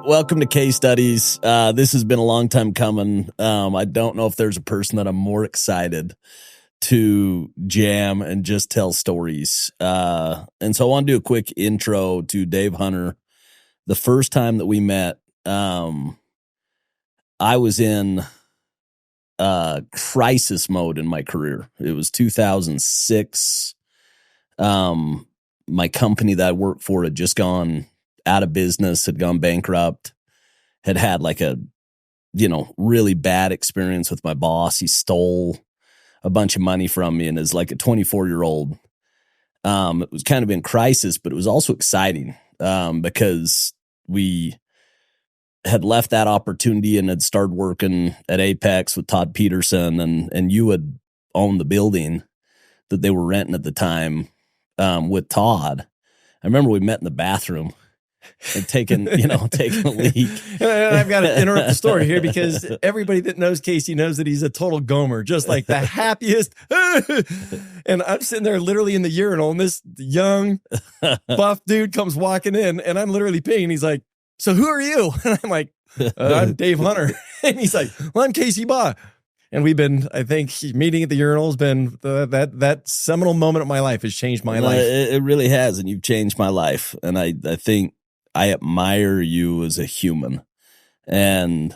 Welcome to Case Studies. This has been a long time coming. I don't know if there's a person that I'm more excited to jam and just tell stories. And so I want to do a quick intro to Dave Hunter. The first time that we met, I was in crisis mode in my career. It was 2006. My company that I worked for had just gone out of business, had gone bankrupt, had like a, really bad experience with my boss. He stole a bunch of money from me, and as like a 24-year-old, it was kind of in crisis, but it was also exciting because we had left that opportunity and had started working at Apex with Todd Peterson, and you had owned the building that they were renting at the time with Todd. I remember we met in the bathroom and taking a leak. And I've got to interrupt the story here because everybody that knows Casey knows that he's a total gomer, just like the happiest. And I'm sitting there literally in the urinal, and this young, buff dude comes walking in, and I'm literally peeing. He's like, "So who are you?" And I'm like, "I'm Dave Hunter." And he's like, "Well, I'm Casey Baugh." And we've been, I think, meeting at the urinal has been that seminal moment of my life has changed my life. It really has, and you've changed my life. And I think I admire you as a human. And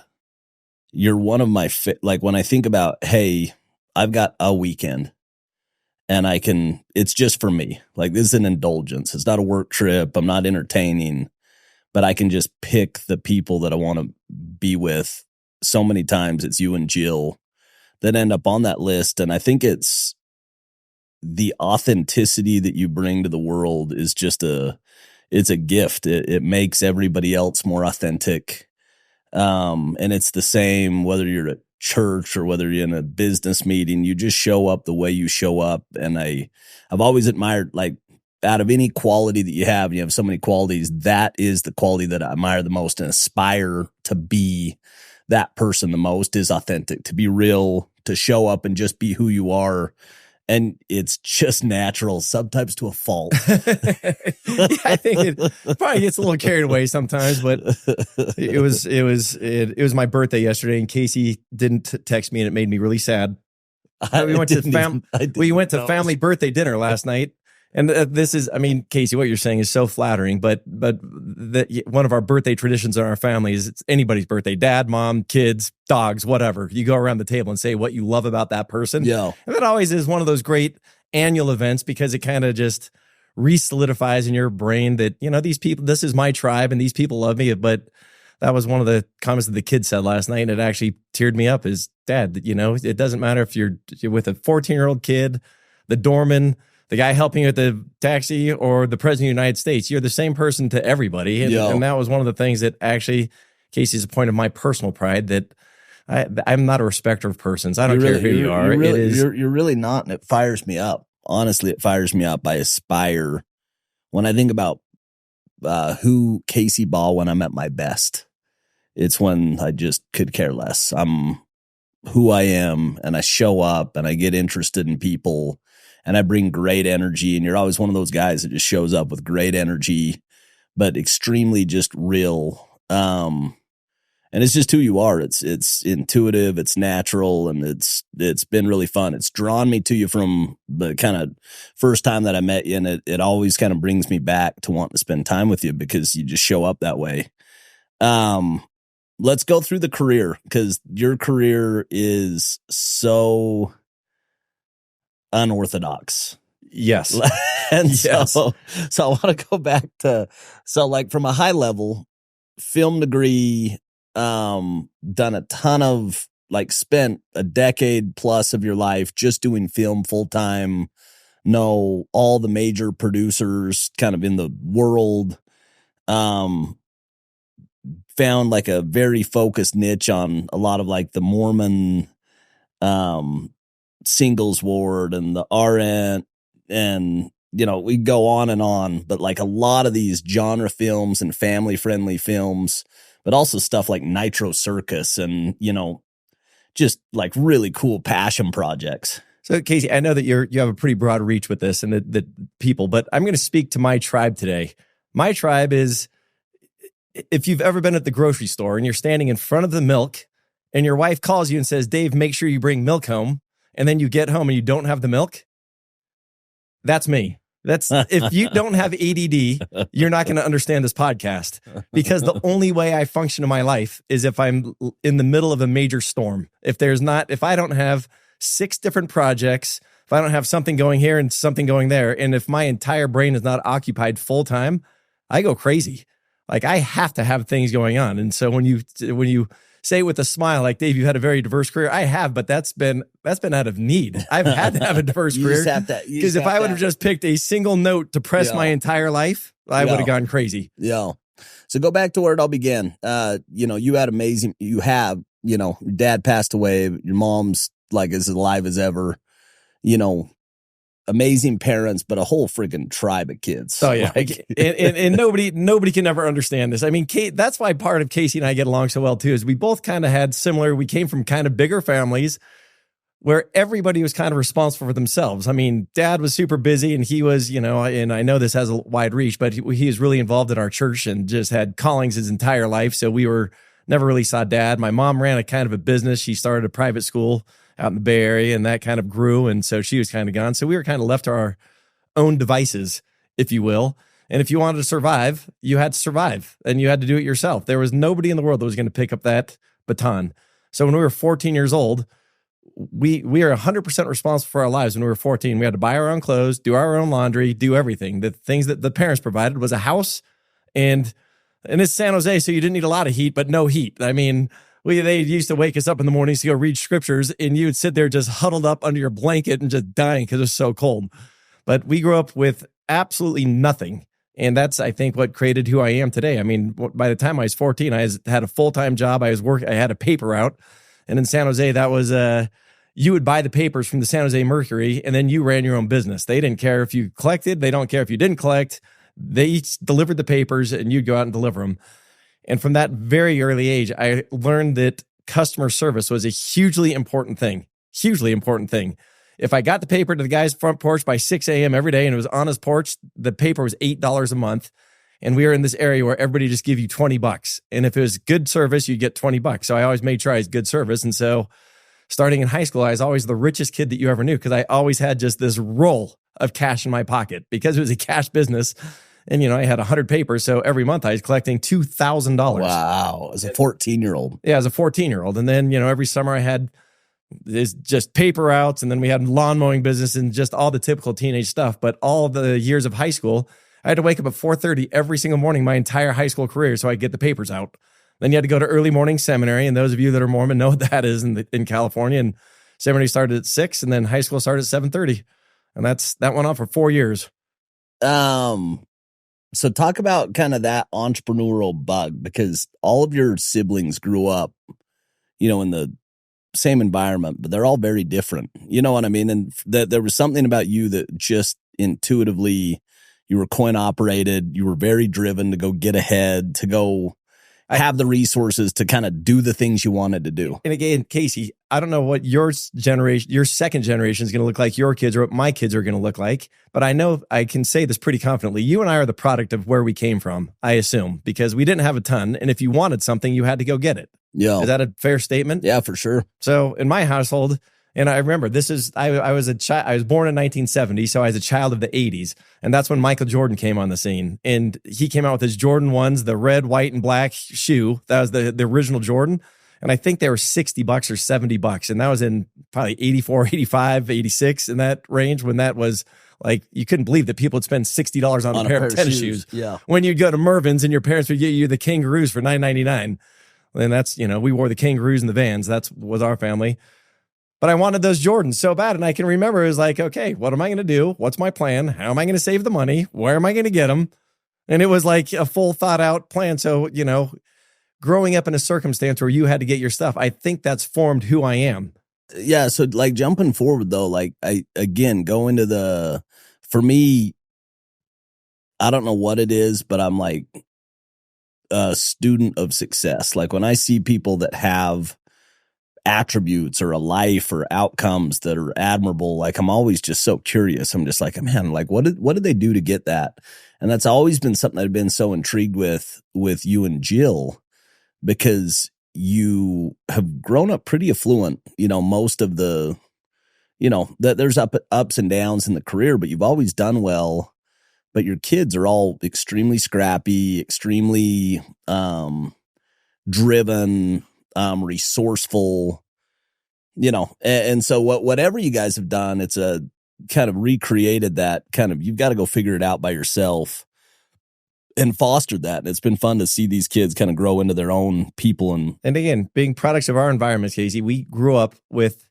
you're one of my, like when I think about, hey, I've got a weekend and it's just for me. Like this is an indulgence. It's not a work trip. I'm not entertaining, but I can just pick the people that I want to be with. So many times it's you and Jill that end up on that list. And I think it's the authenticity that you bring to the world is just it's a gift. It makes everybody else more authentic. And it's the same whether you're at church or whether you're in a business meeting, you just show up the way you show up. And I've always admired, like, out of any quality that you have so many qualities, that is the quality that I admire the most and aspire to be that person the most, is authentic, to be real, to show up and just be who you are. And it's just natural, sometimes to a fault. Yeah, I think it probably gets a little carried away sometimes, but it was my birthday yesterday, and Casey didn't text me, and it made me really sad. We went to family birthday dinner last night. And this is, Casey, what you're saying is so flattering, but one of our birthday traditions in our family is it's anybody's birthday, dad, mom, kids, dogs, whatever. You go around the table and say what you love about that person. Yeah. And that always is one of those great annual events because it kind of just re-solidifies in your brain that, these people, this is my tribe and these people love me. But that was one of the comments that the kid said last night, and it actually teared me up. Is, Dad, it doesn't matter if you're with a 14-year-old kid, the doorman, the guy helping you at the taxi, or the president of the United States, you're the same person to everybody. And that was one of the things that actually, Casey's a point of my personal pride, that I'm not a respecter of persons. I don't care who you are. You're really not, and it fires me up. Honestly, it fires me up. I aspire, when I think about who Casey Baugh when I'm at my best, it's when I just could care less. I'm who I am, and I show up, and I get interested in people, and I bring great energy. And you're always one of those guys that just shows up with great energy, but extremely just real. And it's just who you are. It's intuitive, it's natural, and it's been really fun. It's drawn me to you from the kind of first time that I met you, and it always kind of brings me back to wanting to spend time with you because you just show up that way. Let's go through the career, because your career is so unorthodox. Yes. And yes. So I want to go back to, like, from a high level, film degree, done a ton of, like, spent a decade plus of your life just doing film full time, know all the major producers kind of in the world, found like a very focused niche on a lot of like the Mormon, singles ward and the RN, and we go on, but like a lot of these genre films and family friendly films, but also stuff like Nitro Circus and just like really cool passion projects. So Casey, I know that you have a pretty broad reach with this and that people, but I'm going to speak to my tribe today. My tribe is if you've ever been at the grocery store and you're standing in front of the milk and your wife calls you and says, Dave, make sure you bring milk home. And then you get home and you don't have the milk. That's me. That's if you don't have ADD, you're not going to understand this podcast, because the only way I function in my life is if I'm in the middle of a major storm. If I don't have 6 different projects, if I don't have something going here and something going there, and if my entire brain is not occupied full time, I go crazy. Like, I have to have things going on. And so when you say with a smile, like, Dave, you had a very diverse career. I have, but that's been out of need. I've had to have a diverse career, because if I would have just picked a single note to press my entire life, I would have gone crazy. Yeah. So go back to where it all began. You have, your dad passed away. Your mom's like as alive as ever, amazing parents, but a whole freaking tribe of kids. Oh yeah. And nobody can ever understand this. I mean, that's why part of Casey and I get along so well too, is we both kind of had we came from kind of bigger families where everybody was kind of responsible for themselves. I mean, Dad was super busy, and he was, and I know this has a wide reach, but he was really involved in our church and just had callings his entire life. So we never really saw Dad. My mom ran a kind of a business. She started a private school out in the Bay Area, and that kind of grew. And so she was kind of gone. So we were kind of left to our own devices, if you will. And if you wanted to survive, you had to survive, and you had to do it yourself. There was nobody in the world that was going to pick up that baton. So when we were 14 years old, we are 100% responsible for our lives. When we were 14, we had to buy our own clothes, do our own laundry, do everything. The things that the parents provided was a house, and it's San Jose, so you didn't need a lot of heat, but no heat. I mean, they used to wake us up in the mornings to go read scriptures, and you would sit there just huddled up under your blanket and just dying because it was so cold. But we grew up with absolutely nothing. And that's, I think, what created who I am today. I mean, by the time I was 14, I had a full-time job. I had a paper route. And in San Jose, that was, you would buy the papers from the San Jose Mercury, and then you ran your own business. They didn't care if you collected. They don't care if you didn't collect. They each delivered the papers, and you'd go out and deliver them. And from that very early age, I learned that customer service was a hugely important thing. If I got the paper to the guy's front porch by 6 a.m. every day and it was on his porch, the paper was $8 a month. And we were in this area where everybody just give you $20. And if it was good service, you get $20. So I always made sure I was good service. And so starting in high school, I was always the richest kid that you ever knew, because I always had just this roll of cash in my pocket, because it was a cash business. And, I had 100 papers. So every month I was collecting $2,000. Wow. As a 14-year-old. Yeah, as a 14-year-old. And then, every summer I had just paper routes. And then we had lawn mowing business and just all the typical teenage stuff. But all the years of high school, I had to wake up at 4:30 every single morning, my entire high school career, so I could get the papers out. Then you had to go to early morning seminary. And those of you that are Mormon know what that is in California. And seminary started at 6, and then high school started at 7:30. And that went on for 4 years. So talk about kind of that entrepreneurial bug, because all of your siblings grew up, in the same environment, but they're all very different. You know what I mean? And there was something about you that just intuitively, you were coin operated. You were very driven to go get ahead, to go have the resources to kind of do the things you wanted to do. And again, Casey, I don't know what your second generation is going to look like, your kids, or what my kids are going to look like. But I know I can say this pretty confidently. You and I are the product of where we came from, I assume, because we didn't have a ton. And if you wanted something, you had to go get it. Yeah. Is that a fair statement? Yeah, for sure. So in my household, and I remember I was a child. I was born in 1970, so I was a child of the 80s, and that's when Michael Jordan came on the scene. And he came out with his Jordan 1s, the red, white, and black shoe. That was the original Jordan. And I think they were $60 or $70. And that was in probably 84, 85, 86, in that range, when that was like, you couldn't believe that people would spend $60 on a pair of tennis shoes. Yeah. When you'd go to Mervyn's and your parents would get you the Kangaroos for $9.99. And that's, we wore the Kangaroos and the Vans. That was our family. But I wanted those Jordans so bad. And I can remember it was like, okay, what am I going to do? What's my plan? How am I going to save the money? Where am I going to get them? And it was like a full thought out plan. So, growing up in a circumstance where you had to get your stuff, I think that's formed who I am. Yeah. So like jumping forward though, like go into for me, I don't know what it is, but I'm like a student of success. Like when I see people that have attributes or a life or outcomes that are admirable, like I'm always just so curious. I'm just like, man, like what did they do to get that? And that's always been something I've been so intrigued with you and Jill, because you have grown up pretty affluent, most of the, there's ups and downs in the career, but you've always done well. But your kids are all extremely scrappy, extremely driven, resourceful, and so whatever you guys have done, it's a kind of recreated that kind of, you've got to go figure it out by yourself and fostered that. And it's been fun to see these kids kind of grow into their own people. And again, being products of our environment, Casey, we grew up with,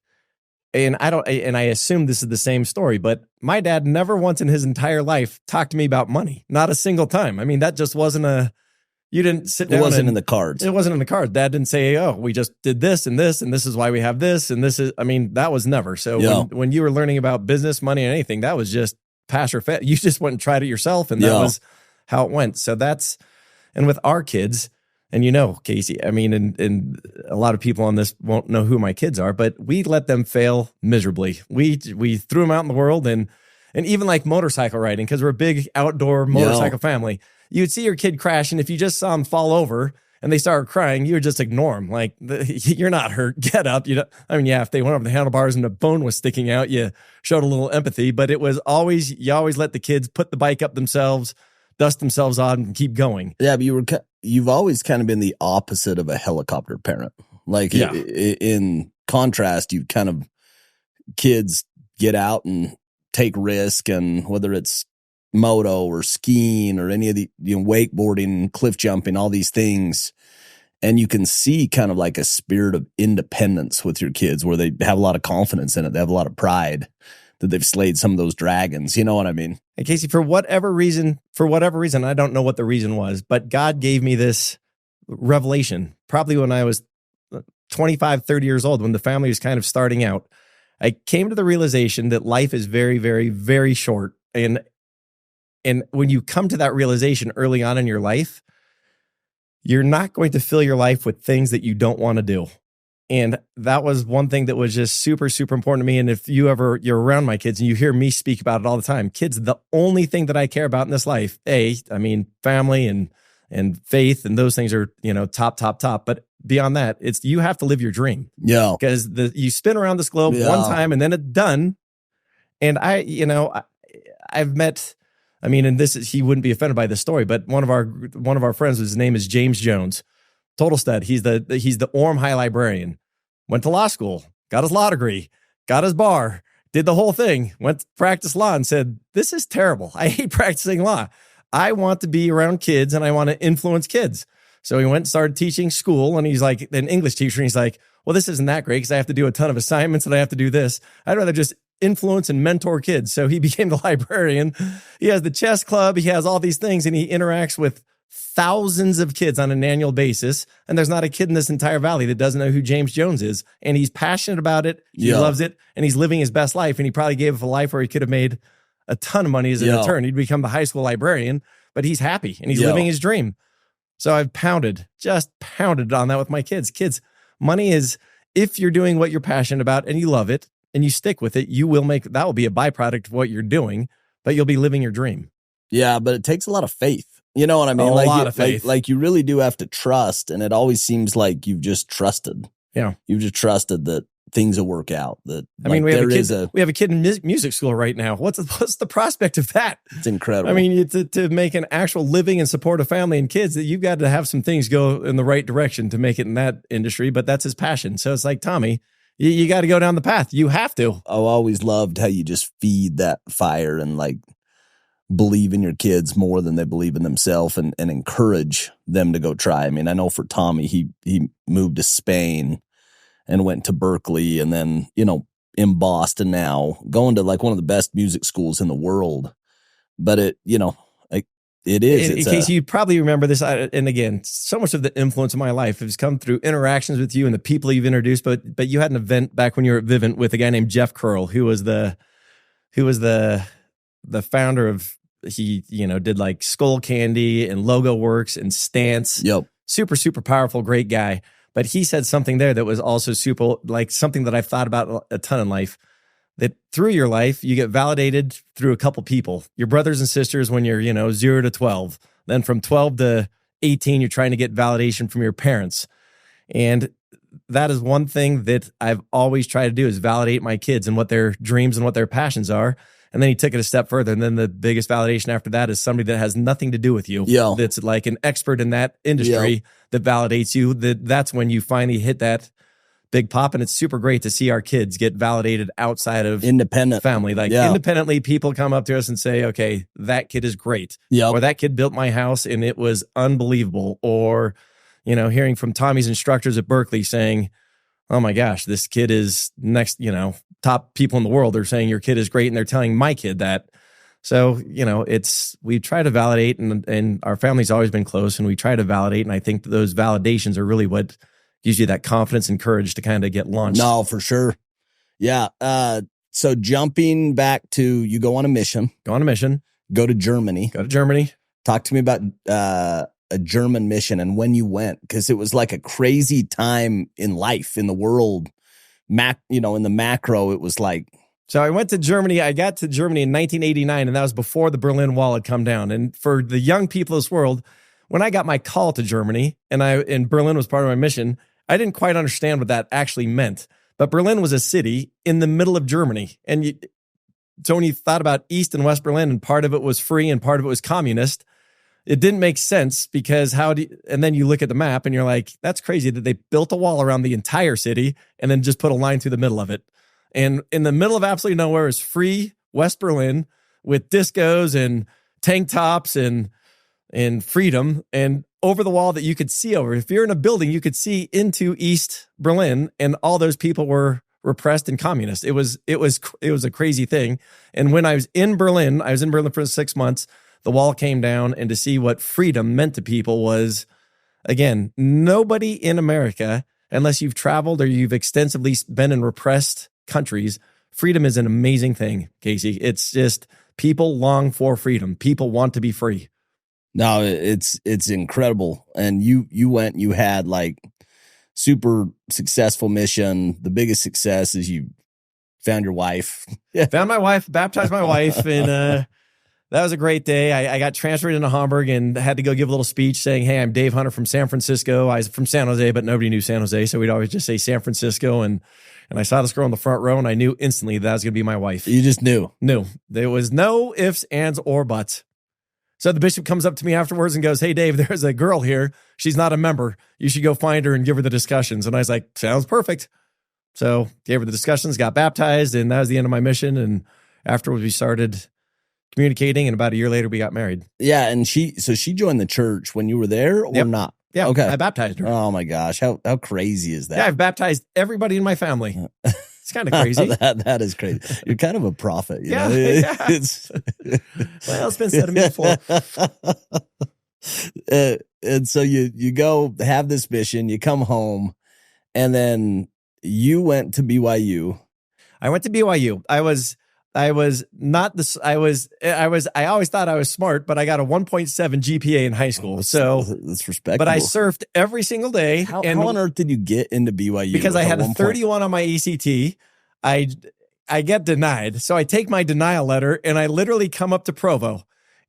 and I assume this is the same story, but my dad never once in his entire life talked to me about money. Not a single time. I mean, that just wasn't you didn't sit down. It wasn't in the cards. It wasn't in the cards. Dad didn't say, oh, we just did this, and this is why we have this. And this is, I mean, that was never. So when you were learning about business, money, and anything, that was just pass or fail. You just went and tried it yourself. And that was how it went. So and with our kids, and Casey, I mean, and a lot of people on this won't know who my kids are, but we let them fail miserably. We threw them out in the world, and even like motorcycle riding, because we're a big outdoor motorcycle family. You'd see your kid crash, and if you just saw them fall over and they started crying, you would just ignore them. Like, you're not hurt. Get up. If they went over the handlebars and the bone was sticking out, you showed a little empathy. But it was you always let the kids put the bike up themselves, dust themselves on, and keep going. Yeah, but you've always kind of been the opposite of a helicopter parent. Like, in contrast, you kind of, kids get out and take risk, and whether it's moto or skiing or any of the wakeboarding, cliff jumping, all these things, and you can see kind of like a spirit of independence with your kids, where they have a lot of confidence in it. They have a lot of pride that they've slayed some of those dragons. You know what I mean? And Casey, for whatever reason, I don't know what the reason was, but God gave me this revelation probably when I was 25, 30 years old, when the family was kind of starting out. I came to the realization that life is very, very, very short. And when you come to that realization early on in your life, you're not going to fill your life with things that you don't want to do. And that was one thing that was just super, super important to me. And if you're around my kids and you hear me speak about it all the time, kids, the only thing that I care about in this life, family and faith, and those things are, top. But beyond that, it's, you have to live your dream. Yeah. Because you spin around this globe one time and then it's done. And I've met, and he wouldn't be offended by this story, but one of our friends, his name is James Jones, total stud. He's the Orem High librarian, went to law school, got his law degree, got his bar, did the whole thing, went to practice law and said, this is terrible. I hate practicing law. I want to be around kids and I want to influence kids. So he went and started teaching school, and he's like an English teacher. And he's like, well, this isn't that great because I have to do a ton of assignments and I have to do this. I'd rather just influence and mentor kids. So he became the librarian. He has the chess club. He has all these things, and he interacts with thousands of kids on an annual basis. And there's not a kid in this entire valley that doesn't know who James Jones is. And he's passionate about it. He loves it. And he's living his best life. And he probably gave up a life where he could have made a ton of money as an intern. He'd become the high school librarian, but he's happy and he's living his dream. So I've just pounded on that with my kids. Kids, money is, if you're doing what you're passionate about and you love it and you stick with it, that will be a byproduct of what you're doing, but you'll be living your dream. Yeah, but it takes a lot of faith. You know what I mean? A lot of faith. Like you really do have to trust, and it always seems like you've just trusted. Yeah. You've just trusted that things will work out. We have a kid in music school right now. What's the prospect of that? It's incredible. To make an actual living and support a family and kids, that you've got to have some things go in the right direction to make it in that industry, but that's his passion. So it's like, Tommy, you got to go down the path. You have to. I've always loved how you just feed that fire and like believe in your kids more than they believe in themselves, and encourage them to go try. I know for Tommy, he moved to Spain and went to Berkeley, and then, in Boston now, going to like one of the best music schools in the world. But it is. In case you probably remember this, and again, so much of the influence of my life has come through interactions with you and the people you've introduced. But you had an event back when you were at Vivint with a guy named Jeff Curl, who was the founder of, he did like Skull Candy and Logo Works and Stance. Yep. Super, super powerful, great guy. But he said something there that was also super, like something that I've thought about a ton in life. that through your life, you get validated through a couple people, your brothers and sisters when you're, 0 to 12. Then from 12 to 18, you're trying to get validation from your parents. And that is one thing that I've always tried to do, is validate my kids and what their dreams and what their passions are. And then he took it a step further. And then the biggest validation after that is somebody that has nothing to do with you. Yeah. That's like an expert in that industry that validates you. That's when you finally hit that big pop. And it's super great to see our kids get validated outside of independent family. Like independently, people come up to us and say, okay, that kid is great. Yeah. Or that kid built my house and it was unbelievable. Or, hearing from Tommy's instructors at Berkeley saying, oh my gosh, this kid is next, top people in the world are saying your kid is great. And they're telling my kid that. So, we try to validate, and our family's always been close, and we try to validate. And I think that those validations are really what gives you that confidence and courage to kind of get launched. No, for sure. Yeah. So jumping back to, you go on a mission. Go to Germany. Talk to me about a German mission and when you went, because it was like a crazy time in life, in the world. In the macro, it was like. So I went to Germany. I got to Germany in 1989, and that was before the Berlin Wall had come down. And for the young people of this world, when I got my call to Germany and Berlin was part of my mission, I didn't quite understand what that actually meant. But Berlin was a city in the middle of Germany. And so when you thought about East and West Berlin, and part of it was free and part of it was communist, it didn't make sense, because and then you look at the map and you're like, that's crazy that they built a wall around the entire city and then just put a line through the middle of it. And in the middle of absolutely nowhere is free West Berlin with discos and tank tops and freedom, and over the wall that you could see over. If you're in a building, you could see into East Berlin, and all those people were repressed and communist. It was a crazy thing. And when I was in Berlin for 6 months, the wall came down, and to see what freedom meant to people was, again, nobody in America, unless you've traveled or you've extensively been in repressed countries, freedom is an amazing thing, Casey. It's just, people long for freedom. People want to be free. No, it's incredible. And you went, you had like super successful mission. The biggest success is you found your wife. Found my wife, baptized my wife, and that was a great day. I got transferred into Hamburg and had to go give a little speech saying, hey, I'm Dave Hunter from San Francisco. I was from San Jose, but nobody knew San Jose. So we'd always just say San Francisco. And I saw this girl in the front row, and I knew instantly that was going to be my wife. You just knew? Knew. There was no ifs, ands, or buts. So the bishop comes up to me afterwards and goes, hey, Dave, there's a girl here. She's not a member. You should go find her and give her the discussions. And I was like, sounds perfect. So gave her the discussions, got baptized, and that was the end of my mission. And afterwards, we started communicating, and about a year later, we got married. Yeah, and she joined the church when you were there, or not? Yeah, okay. I baptized her. Oh my gosh, how crazy is that? Yeah, I've baptized everybody in my family. It's kind of crazy. That is crazy. You're kind of a prophet. You know? It's well, it's been said to me before. And so you go have this mission, you come home, and then you went to BYU. I went to BYU. I always thought I was smart, but I got a 1.7 GPA in high school. So that's respectable. But I surfed every single day. How on earth did you get into BYU? Because I had a 31 on my ACT. I get denied. So I take my denial letter and I literally come up to Provo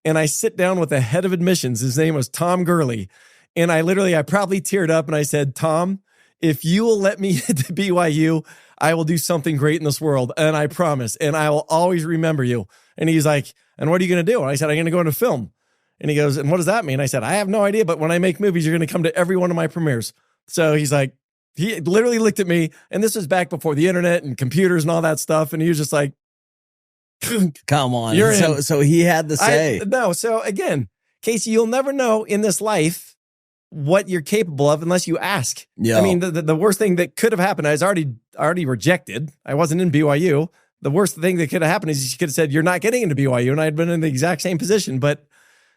and I sit down with the head of admissions. His name was Tom Gurley. And I probably teared up and I said, Tom, if you will let me into BYU, I will do something great in this world. And I promise. And I will always remember you. And he's like, and what are you going to do? And I said, I'm going to go into film. And he goes, and what does that mean? I said, I have no idea. But when I make movies, you're going to come to every one of my premieres. So he's like, he literally looked at me. And this was back before the internet and computers and all that stuff. And he was just like, come on. So he had to say. No. So again, Casey, you'll never know in this life what you're capable of unless you ask. Yeah. I mean, the worst thing that could have happened, I was already rejected. I wasn't in BYU. The worst thing that could have happened is she could have said, you're not getting into BYU. And I'd been in the exact same position, but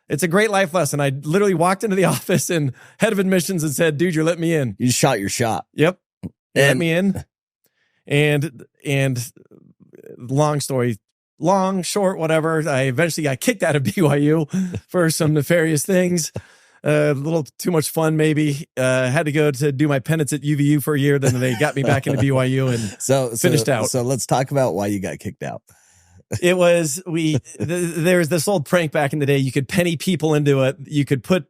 it's a great life lesson. I literally walked into the office and head of admissions and said, dude, you're letting me in. You shot your shot. Yep. Let me in. And long story, long, short, whatever. I eventually got kicked out of BYU for some nefarious things. A little too much fun, maybe. Had to go to do my penance at UVU for a year. Then they got me back into BYU and finished out. So let's talk about why you got kicked out. It was, there's this old prank back in the day. You could penny people into it. You could put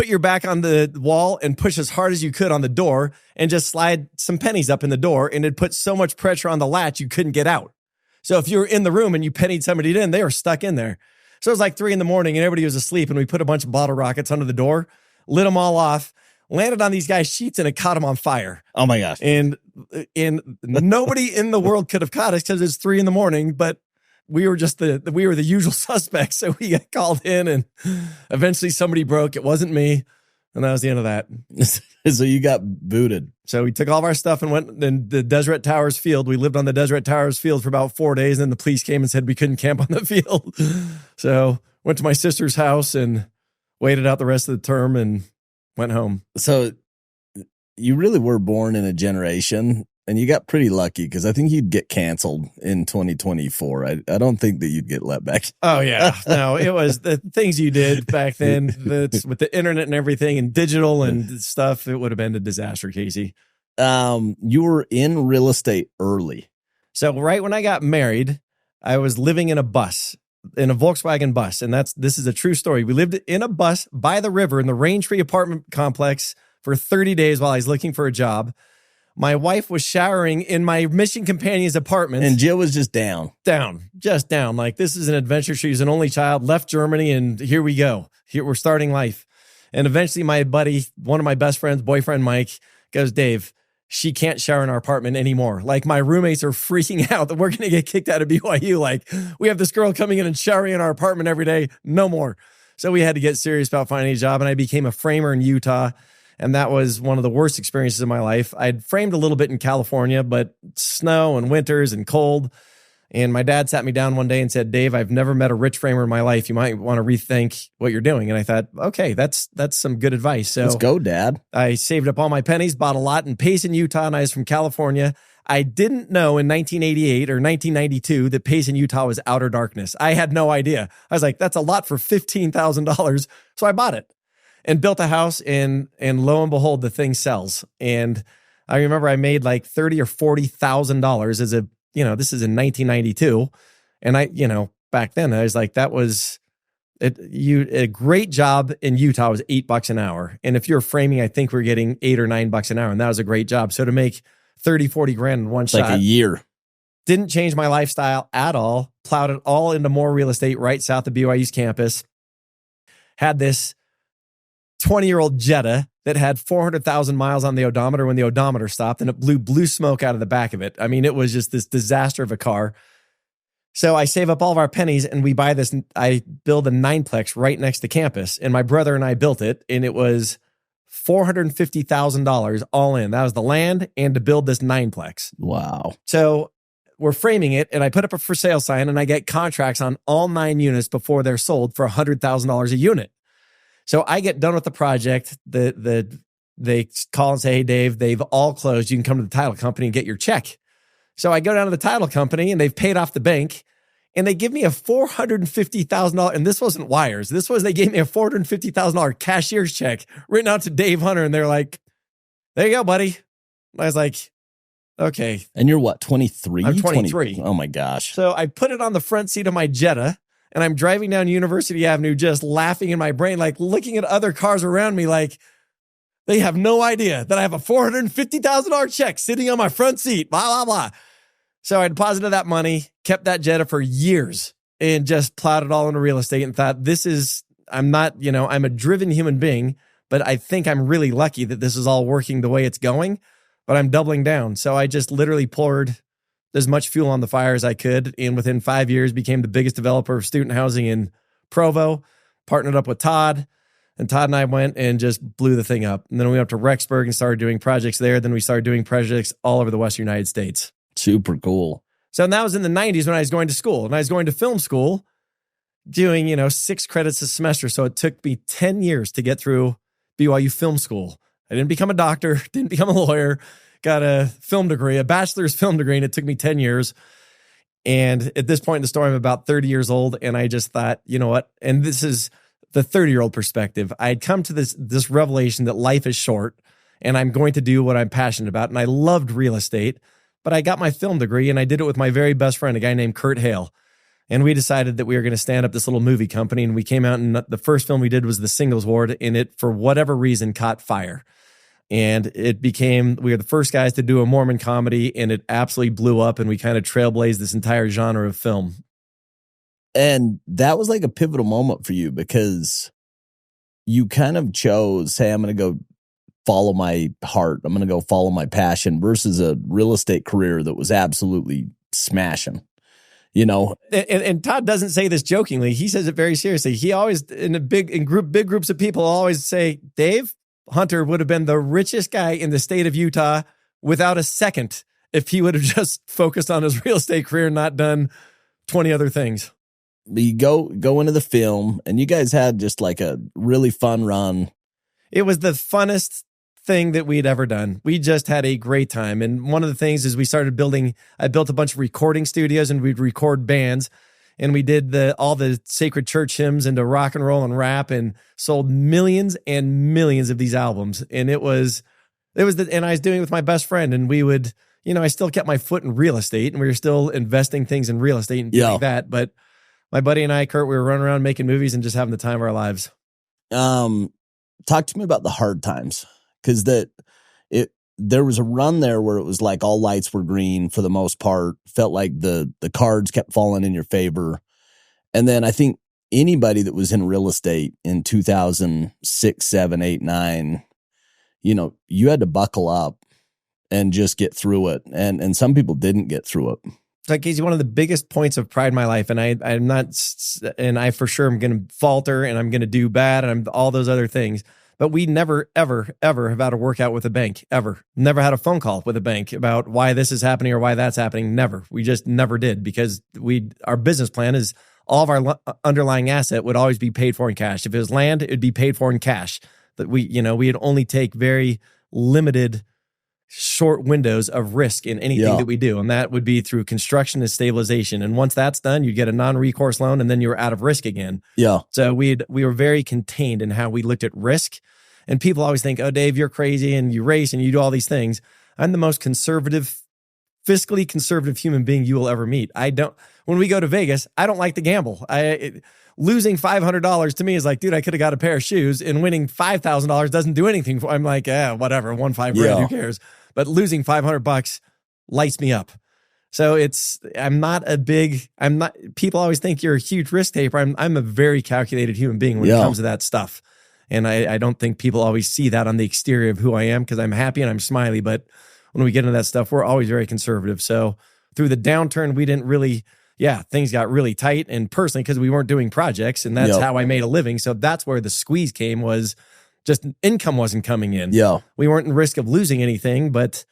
your back on the wall and push as hard as you could on the door and just slide some pennies up in the door. And it put so much pressure on the latch, you couldn't get out. So if you were in the room and you pennied somebody in, they were stuck in there. So it was like 3 a.m. and everybody was asleep. And we put a bunch of bottle rockets under the door, lit them all off, landed on these guys' sheets, and it caught them on fire. Oh my gosh. And nobody in the world could have caught us because it's 3 a.m, but we were just we were the usual suspects. So we got called in and eventually somebody broke. It wasn't me. And that was the end of that. So you got booted. So we took all of our stuff and went in the Deseret Towers field. We lived on the Deseret Towers field for about 4 days. And then the police came and said we couldn't camp on the field. So went to my sister's house and waited out the rest of the term and went home. So you really were born in a generation, and you got pretty lucky because I think you'd get canceled in 2024. I don't think that you'd get let back. Oh, yeah. No, it was the things you did back then with the internet and everything and digital and stuff. It would have been a disaster, Casey. You were in real estate early. So right when I got married, I was living in a Volkswagen bus. And this is a true story. We lived in a bus by the river in the Raintree apartment complex for 30 days while I was looking for a job. My wife was showering in my mission companion's apartment. And Jill was just down. Just down. Like, this is an adventure. She's an only child, left Germany, and here we go. Here we're starting life. And eventually my buddy, one of my best friends, boyfriend Mike, goes, Dave, she can't shower in our apartment anymore. Like, my roommates are freaking out that we're going to get kicked out of BYU. Like, we have this girl coming in and showering in our apartment every day. No more. So we had to get serious about finding a job, and I became a framer in Utah. And that was one of the worst experiences of my life. I'd framed a little bit in California, but snow and winters and cold. And my dad sat me down one day and said, Dave, I've never met a rich framer in my life. You might want to rethink what you're doing. And I thought, okay, that's some good advice. So let's go, Dad. I saved up all my pennies, bought a lot in Payson, Utah, and I was from California. I didn't know in 1988 or 1992 that Payson, Utah was outer darkness. I had no idea. I was like, that's a lot for $15,000. So I bought it and built a house, and lo and behold, the thing sells. And I remember I made like $30,000 or $40,000 as a, this is in 1992. And back then I was like, that was a great job in Utah was $8 an hour. And if you're framing, I think we're getting $8 or $9 an hour. And that was a great job. So to make 30, 40 grand in one shot, like a year, didn't change my lifestyle at all. Plowed it all into more real estate right south of BYU's campus. Had this 20-year-old Jetta that had 400,000 miles on the odometer when the odometer stopped, and it blew blue smoke out of the back of it. I mean, it was just this disaster of a car. So I save up all of our pennies and we buy this. I build a 9-plex right next to campus, and my brother and I built it, and it was $450,000 all in. That was the land and to build this 9-plex. Wow. So we're framing it, and I put up a for sale sign, and I get contracts on all 9 units before they're sold for $100,000 a unit. So I get done with the project. They call and say, hey, Dave, they've all closed. You can come to the title company and get your check. So I go down to the title company, and they've paid off the bank, and they give me a $450,000. And this wasn't wires. They gave me a $450,000 cashier's check written out to Dave Hunter. And they're like, there you go, buddy. And I was like, okay. And you're what, 23? I'm 23. Oh my gosh. So I put it on the front seat of my Jetta, and I'm driving down University Avenue just laughing in my brain, like looking at other cars around me like they have no idea that I have a $450,000 check sitting on my front seat, blah, blah, blah. So I deposited that money, kept that Jetta for years, and just plowed it all into real estate and thought, I'm a driven human being, but I think I'm really lucky that this is all working the way it's going, but I'm doubling down. So I just literally poured as much fuel on the fire as I could, and within 5 years became the biggest developer of student housing in Provo, partnered up with Todd, and Todd and I went and just blew the thing up. And then we went up to Rexburg and started doing projects there. Then we started doing projects all over the Western United States. Super cool. So that was in the 90s when I was going to school, and I was going to film school doing, 6 credits a semester. So it took me 10 years to get through BYU film school. I didn't become a doctor, didn't become a lawyer, got a film degree, a bachelor's film degree, and it took me 10 years. And at this point in the story, I'm about 30 years old, and I just thought, you know what? And this is the 30-year-old perspective. I had come to this revelation that life is short and I'm going to do what I'm passionate about. And I loved real estate, but I got my film degree and I did it with my very best friend, a guy named Kurt Hale. And we decided that we were going to stand up this little movie company. And we came out and the first film we did was The Singles Ward, and it, for whatever reason, caught fire. And we were the first guys to do a Mormon comedy, and it absolutely blew up, and we kind of trailblazed this entire genre of film. And that was like a pivotal moment for you because you kind of chose, hey, I'm going to go follow my heart. I'm going to go follow my passion versus a real estate career that was absolutely smashing. You know, and Todd doesn't say this jokingly. He says it very seriously. He always, big groups of people, always say, Dave Hunter would have been the richest guy in the state of Utah without a second if he would have just focused on his real estate career and not done 20 other things. You go into the film, and you guys had just like a really fun run. It was the funnest thing that we'd ever done. We just had a great time. And one of the things is I built a bunch of recording studios, and we'd record bands, and we did all the sacred church hymns into rock and roll and rap, and sold millions and millions of these albums. And and I was doing it with my best friend, and we would, I still kept my foot in real estate, and we were still investing things in real estate and doing that. But my buddy and I, Kurt, we were running around making movies and just having the time of our lives. Talk to me about the hard times. Because there was a run there where it was like all lights were green for the most part. Felt like the cards kept falling in your favor. And then I think anybody that was in real estate in 2006, 7, 8, 9, you had to buckle up and just get through it. And some people didn't get through it. So, Casey, one of the biggest points of pride in my life, and I for sure am going to falter and I'm going to do bad and I'm all those other things. But we never, ever, ever have had a workout with a bank, ever. Never had a phone call with a bank about why this is happening or why that's happening. Never. We just never did, because our business plan is all of our underlying asset would always be paid for in cash. If it was land, it would be paid for in cash. That we'd only take very limited short windows of risk in anything that we do. And that would be through construction and stabilization. And once that's done, you get a non-recourse loan, and then you're out of risk again. Yeah. So we were very contained in how we looked at risk. And people always think, oh, Dave, you're crazy and you race and you do all these things. I'm the most fiscally conservative human being you will ever meet. When we go to Vegas, I don't like to gamble. Losing $500 to me is like, dude, I could have got a pair of shoes, and winning $5,000 doesn't do anything for. I'm like, whatever, won $5 grand, who cares? But losing $500 lights me up. So people always think you're a huge risk taker. I'm a very calculated human being when it comes to that stuff. And I don't think people always see that on the exterior of who I am, because I'm happy and I'm smiley. But when we get into that stuff, we're always very conservative. So through the downturn, we didn't really, things got really tight. And personally, because we weren't doing projects, and that's how I made a living. So that's where the squeeze came, was just income wasn't coming in. Yeah. We weren't in risk of losing anything. But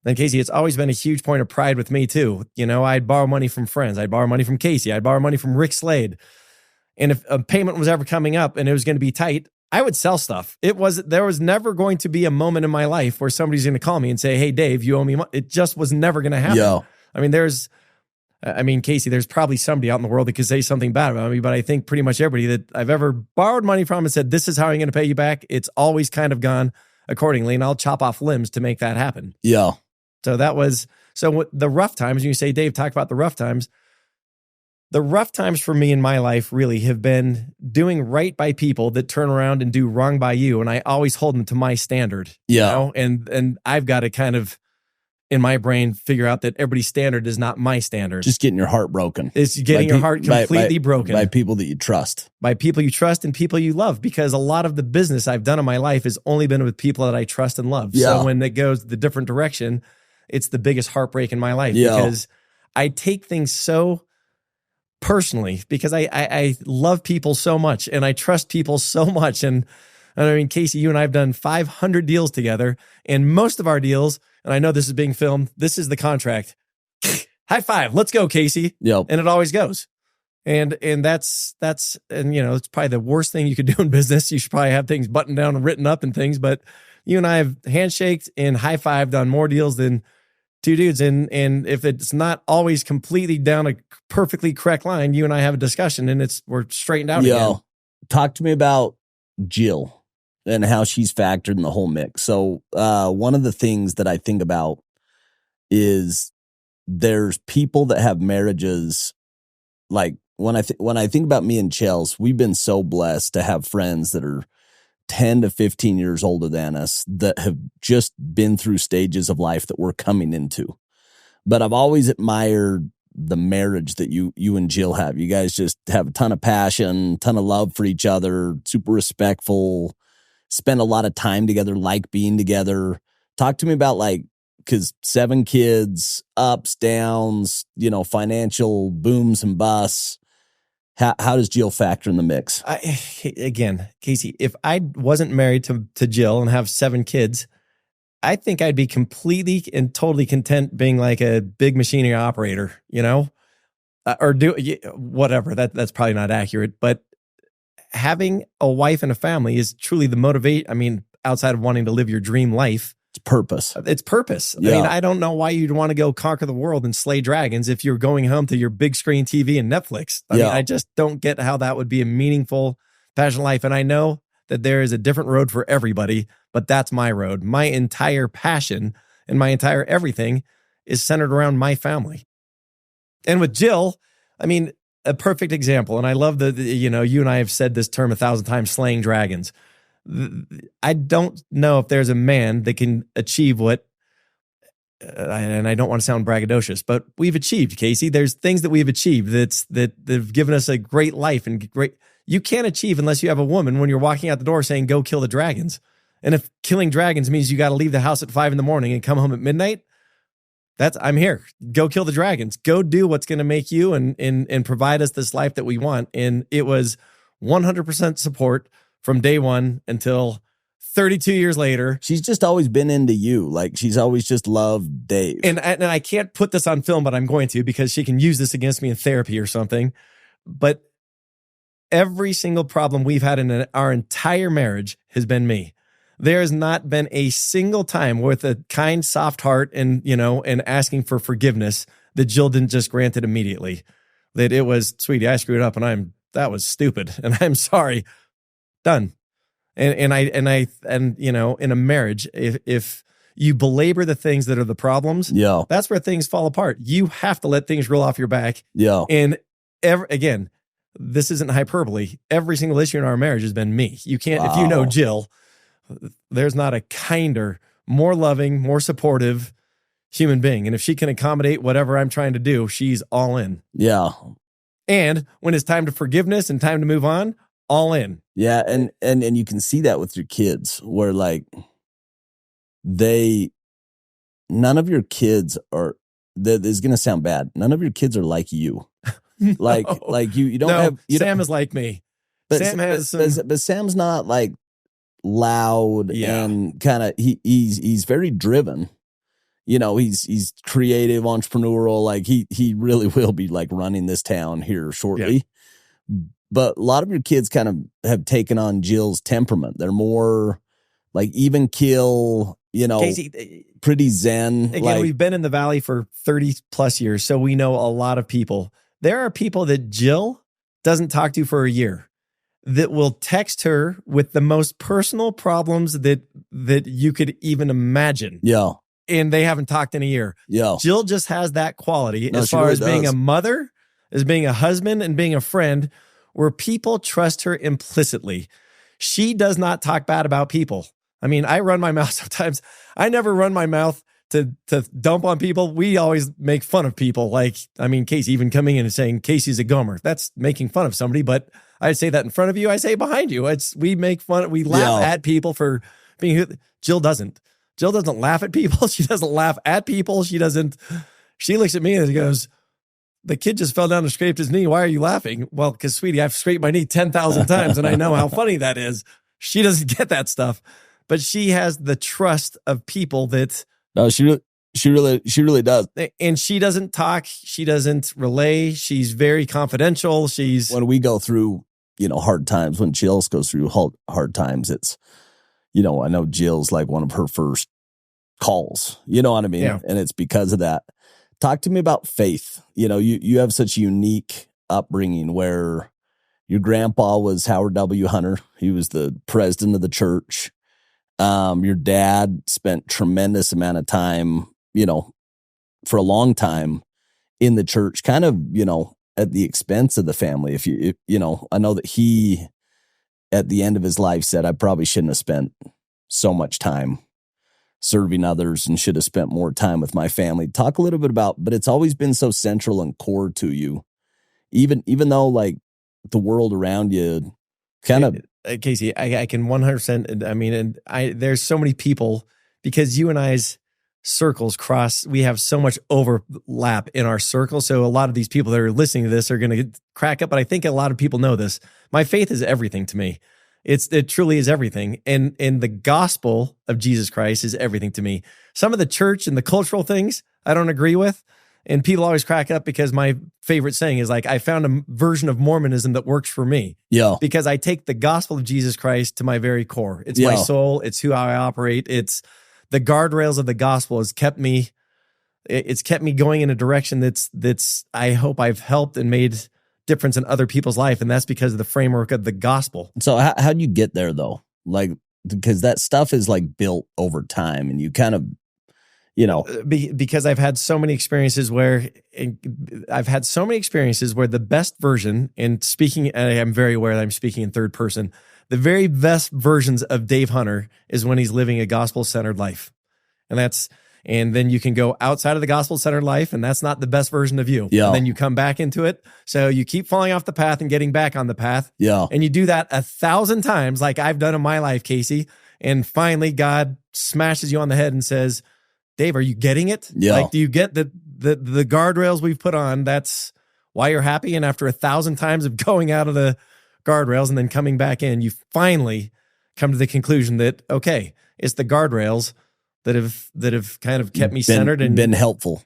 then, Casey, it's always been a huge point of pride with me too. I'd borrow money from friends. I'd borrow money from Casey. I'd borrow money from Rick Slade. And if a payment was ever coming up and it was going to be tight, I would sell stuff. There was never going to be a moment in my life where somebody's going to call me and say, hey, Dave, you owe me money. It just was never going to happen. Yeah. Casey, there's probably somebody out in the world that could say something bad about me, but I think pretty much everybody that I've ever borrowed money from and said, this is how I'm going to pay you back, it's always kind of gone accordingly, and I'll chop off limbs to make that happen. Yeah. So the rough times, you say, Dave, talk about the rough times. The rough times for me in my life really have been doing right by people that turn around and do wrong by you. And I always hold them to my standard. Yeah. And I've got to kind of, in my brain, figure out that everybody's standard is not my standard. Just getting your heart broken. It's getting your heart completely broken. By people that you trust. By people you trust and people you love. Because a lot of the business I've done in my life has only been with people that I trust and love. Yeah. So when it goes the different direction, it's the biggest heartbreak in my life. Yeah. Because I take things so personally, because I love people so much and I trust people so much. And Casey, you and I have done 500 deals together, and most of our deals, and I know this is being filmed, this is the contract. High five, let's go, Casey. Yep. And it always goes. And it's probably the worst thing you could do in business. You should probably have things buttoned down and written up and things, but you and I have handshaked and high-fived on more deals than two dudes. And if it's not always completely down a perfectly correct line, you and I have a discussion and we're straightened out again. talk to me about Jill and how she's factored in the whole mix. So one of the things that I think about is there's people that have marriages. Like when I think about me and Chels, we've been so blessed to have friends that are 10 to 15 years older than us that have just been through stages of life that we're coming into. But I've always admired the marriage that you and Jill have. You guys just have a ton of passion, ton of love for each other, super respectful, spend a lot of time together, like being together. Talk to me about because 7 kids, ups, downs, financial booms and busts. How does Jill factor in the mix? Again, Casey, if I wasn't married to Jill and have 7 kids, I think I'd be completely and totally content being like a big machinery operator, or do whatever. That's probably not accurate, but having a wife and a family is truly the motivate. I mean, outside of wanting to live your dream life, it's purpose. It's purpose. Yeah. I mean, I don't know why you'd want to go conquer the world and slay dragons if you're going home to your big screen TV and Netflix. I mean, I just don't get how that would be a meaningful, passionate life. And I know that there is a different road for everybody, but that's my road. My entire passion and my entire everything is centered around my family. And with Jill, I mean, a perfect example. And I love you and I have said this term 1,000 times, slaying dragons. I don't know if there's a man that can achieve what, and I don't want to sound braggadocious, but we've achieved, Casey. There's things that we've achieved that have given us a great life and great. You can't achieve unless you have a woman when you're walking out the door saying, "Go kill the dragons." And if killing dragons means you got to leave the house at 5 a.m. and come home at midnight, I'm here. Go kill the dragons. Go do what's going to make you and provide us this life that we want. And it was 100% support from day one until 32 years later. She's just always been into you. Like she's always just loved Dave. And I can't put this on film, but I'm going to because she can use this against me in therapy or something. But every single problem we've had in our entire marriage has been me. There has not been a single time with a kind, soft heart and asking for forgiveness that Jill didn't just grant it immediately. That it was, sweetie, I screwed up and that was stupid and I'm sorry. Done. And in a marriage, if you belabor the things that are the problems, that's where things fall apart. You have to let things roll off your back. Yeah. And again, this isn't hyperbole. Every single issue in our marriage has been me. You can't, if you know Jill, there's not a kinder, more loving, more supportive human being. And if she can accommodate whatever I'm trying to do, she's all in. Yeah. And when it's time to forgiveness and time to move on, all in. Yeah, and you can see that with your kids where none of your kids are, that is going to sound bad. None of your kids are like you. No. Like you don't have, Sam is like me. But Sam but Sam's not like loud and kind of, he's very driven. He's creative, entrepreneurial. Like he really will be like running this town here shortly. Yeah. But a lot of your kids kind of have taken on Jill's temperament. They're more like even kill, Casey, pretty zen. Again, we've been in the Valley for 30 plus years, so we know a lot of people. There are people that Jill doesn't talk to for a year that will text her with the most personal problems that you could even imagine. Yeah. And they haven't talked in a year. Yeah. Jill just has that quality as far as being a mother, as being a husband, and being a friend, where people trust her implicitly. She does not talk bad about people. I mean, I run my mouth sometimes. I never run my mouth to dump on people. We always make fun of people. Casey even coming in and saying Casey's a gomer. That's making fun of somebody, but I say that in front of you. I say behind you. We make fun. We laugh at people for being who. Jill doesn't. Jill doesn't laugh at people. She doesn't laugh at people. She looks at me and goes, "The kid just fell down and scraped his knee. Why are you laughing?" Well, because, sweetie, I've scraped my knee 10,000 times and I know how funny that is. She doesn't get that stuff, but she has the trust of people that. No, she really does. And she doesn't talk. She doesn't relay. She's very confidential. When we go through, hard times, when Jill goes through hard times, it's, I know Jill's like one of her first calls, you know what I mean? Yeah. And it's because of that. Talk to me about faith. You have such a unique upbringing where Your grandpa was Howard W. Hunter. He was the president of the church. Your dad spent tremendous amount of time, for a long time in the church, kind of, at the expense of the family. I know that he, at the end of his life, said, I probably shouldn't have spent so much time serving others and should have spent more time with my family. Talk a little bit about, but it's always been so central and core to you, even though like the world around you kind of. Casey, I can 100%. I mean, and there's so many people, because you and I's circles cross. We have so much overlap in our circle. So a lot of these people that are listening to this are going to crack up. But I think a lot of people know this. My faith is everything to me. It truly is everything. And the gospel of Jesus Christ is everything to me. Some of the church and the cultural things I don't agree with. And people always crack up because my favorite saying is like, I found a version of Mormonism that works for me. Yeah. Because I take the gospel of Jesus Christ to my very core. It's my soul. It's who I operate. It's the guardrails of the gospel has kept me. It's kept me going in a direction that's I hope I've helped and made difference in other people's life. And that's because of the framework of the gospel. So how'd you get there though? Like, because that stuff is like built over time and you kind of, because I've had so many experiences where the best version, and speaking, and I'm very aware that I'm speaking in third person, the very best versions of Dave Hunter is when he's living a gospel-centered life. And then you can go outside of the gospel-centered life, and that's not the best version of you. Yeah. And then you come back into it. So you keep falling off the path and getting back on the path. Yeah. And you do that 1,000 times like I've done in my life, Casey. And finally, God smashes you on the head and says, Dave, are you getting it? Yeah. Like, do you get the guardrails we've put on? That's why you're happy. And after 1,000 times of going out of the guardrails and then coming back in, you finally come to the conclusion that, okay, it's the guardrails that have kind of kept me centered and been helpful.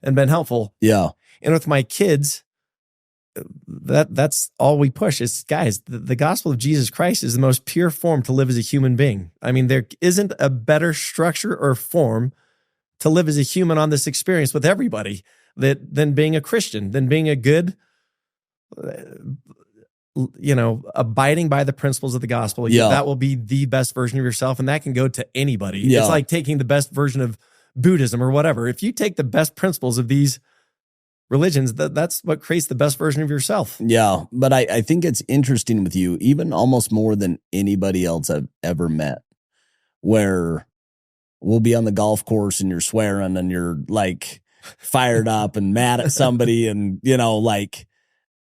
Yeah. And with my kids, that's all we push is, guys, the gospel of Jesus Christ is the most pure form to live as a human being. I mean, there isn't a better structure or form to live as a human on this experience with everybody than being a Christian, than being a good, abiding by the principles of the gospel. Yeah. That will be the best version of yourself. And that can go to anybody. Yeah. It's like taking the best version of Buddhism or whatever. If you take the best principles of these religions, that's what creates the best version of yourself. Yeah. But I think it's interesting with you, even almost more than anybody else I've ever met, where we'll be on the golf course and you're swearing and you're like fired up and mad at somebody and,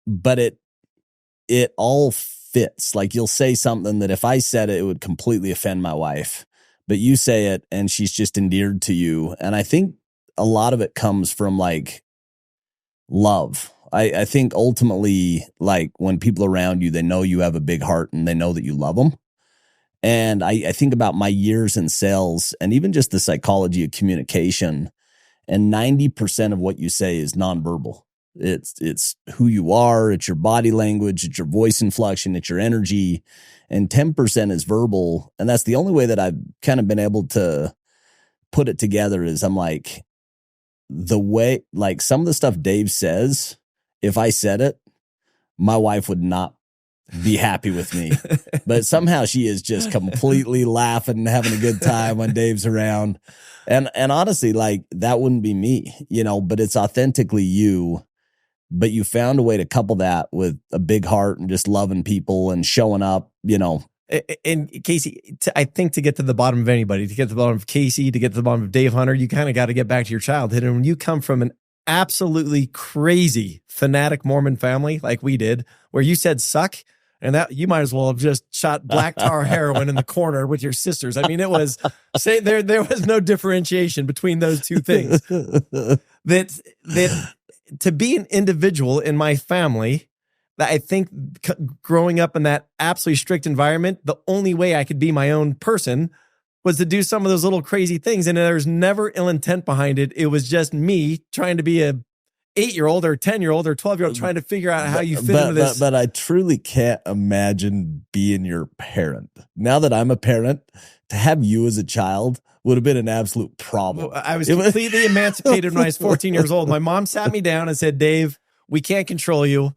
but it all fits. Like you'll say something that if I said it would completely offend my wife, but you say it and she's just endeared to you. And I think a lot of it comes from like love. I think ultimately, like when people around you, they know you have a big heart and they know that you love them. And I think about my years in sales and even just the psychology of communication, and 90% of what you say is nonverbal. It's who you are, it's your body language, it's your voice inflection, it's your energy, and 10% is verbal. And that's the only way that I've kind of been able to put it together is I'm like, the way, like some of the stuff Dave says, if I said it, my wife would not be happy with me, but somehow she is just completely laughing and having a good time when Dave's around. And honestly, like that wouldn't be me, but it's authentically you, but you found a way to couple that with a big heart and just loving people and showing up, And Casey, I think to get to the bottom of anybody, to get to the bottom of Casey, to get to the bottom of Dave Hunter, you kind of got to get back to your childhood. And when you come from an absolutely crazy fanatic Mormon family like we did, where you said suck, and that you might as well have just shot black tar heroin in the corner with your sisters. I mean, it was there was no differentiation between those two things. That to be an individual in my family, that I think growing up in that absolutely strict environment, the only way I could be my own person was to do some of those little crazy things. And there's never ill intent behind it. It was just me trying to be a 8-year-old or 10-year-old or 12-year-old trying to figure out how you fit into this. But I truly can't imagine being your parent. Now that I'm a parent, to have you as a child would have been an absolute problem. I was completely emancipated when I was 14 years old. My mom sat me down and said, Dave, we can't control you.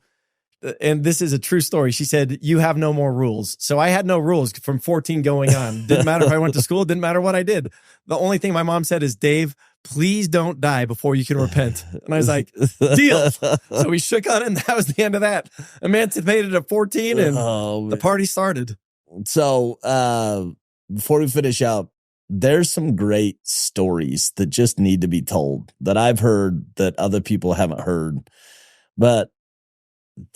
and this is a true story. She said, "You have no more rules." So I had no rules from 14 going on. Didn't matter if I went to school. Didn't matter what I did. The only thing my mom said is, "Dave, please don't die before you can repent." And I was like, deal. So we shook on it, and that was the end of that. Emancipated at 14, and the party started. So before we finish up, there's some great stories that just need to be told that I've heard that other people haven't heard, but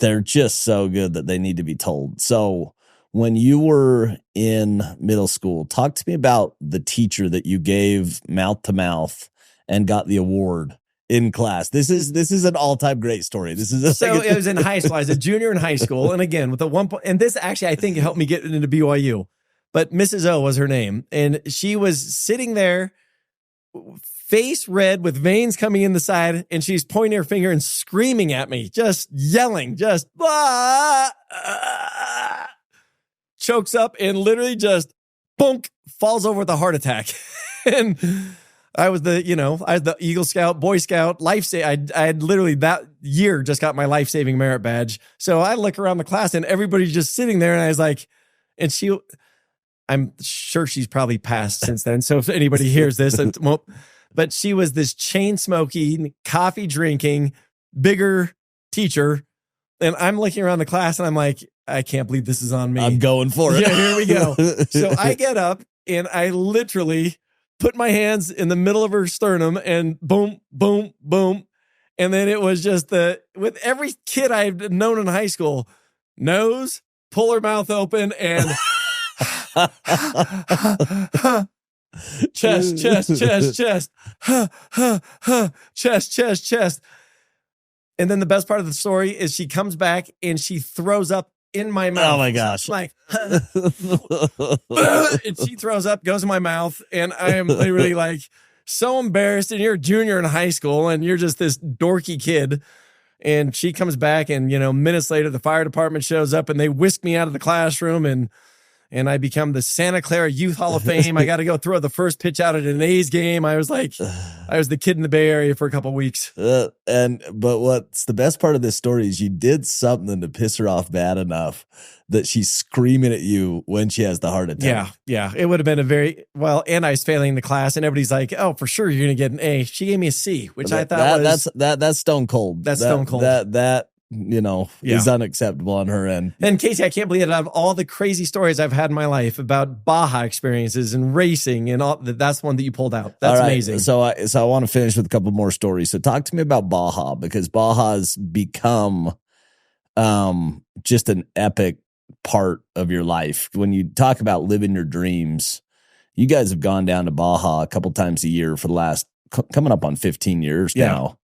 they're just so good that they need to be told. So when you were in middle school, talk to me about the teacher that you gave mouth to mouth and got the award in class. This is an all-time great story. It was in high school. I was a junior in high school. And again, with and this actually, I think helped me get into BYU, but Mrs. O was her name. And she was sitting there, face red with veins coming in the side, and she's pointing her finger and screaming at me, just yelling, just chokes up and literally just bonk, falls over with a heart attack. And I was the Eagle Scout, Boy Scout, I had literally that year just got my life-saving merit badge. So I look around the class and everybody's just sitting there, and I was like, I'm sure she's probably passed since then. So if anybody hears this, but she was this chain smoking, coffee drinking, bigger teacher. And I'm looking around the class and I'm like, I can't believe this is on me. I'm going for it. Yeah, here we go. So I get up and I literally put my hands in the middle of her sternum and boom, boom, boom. And then it was just with every kid I've known in high school, nose, pull her mouth open, and chest, chest, chest, chest, chest, chest, chest. And then the best part of the story is she comes back and she throws up in my mouth. Oh my gosh. Like, and she throws up, goes in my mouth, and I am literally like so embarrassed. And you're a junior in high school and you're just this dorky kid. And she comes back and, minutes later, the fire department shows up and they whisk me out of the classroom, and I become the Santa Clara Youth Hall of Fame. I got to go throw the first pitch out at an A's game. I was the kid in the Bay Area for a couple of weeks. But what's the best part of this story is you did something to piss her off bad enough that she's screaming at you when she has the heart attack. Yeah. It would have been and I was failing the class, and everybody's like, "Oh, for sure you're going to get an A." She gave me a C, which I thought that's stone cold. That's stone cold. That is unacceptable on her end. And Casey, I can't believe that out of all the crazy stories I've had in my life about Baja experiences and racing and all, that's one that you pulled out. That's amazing. So I want to finish with a couple more stories. So talk to me about Baja, because Baja's become just an epic part of your life. When you talk about living your dreams, you guys have gone down to Baja a couple times a year for the last coming up on 15 years now.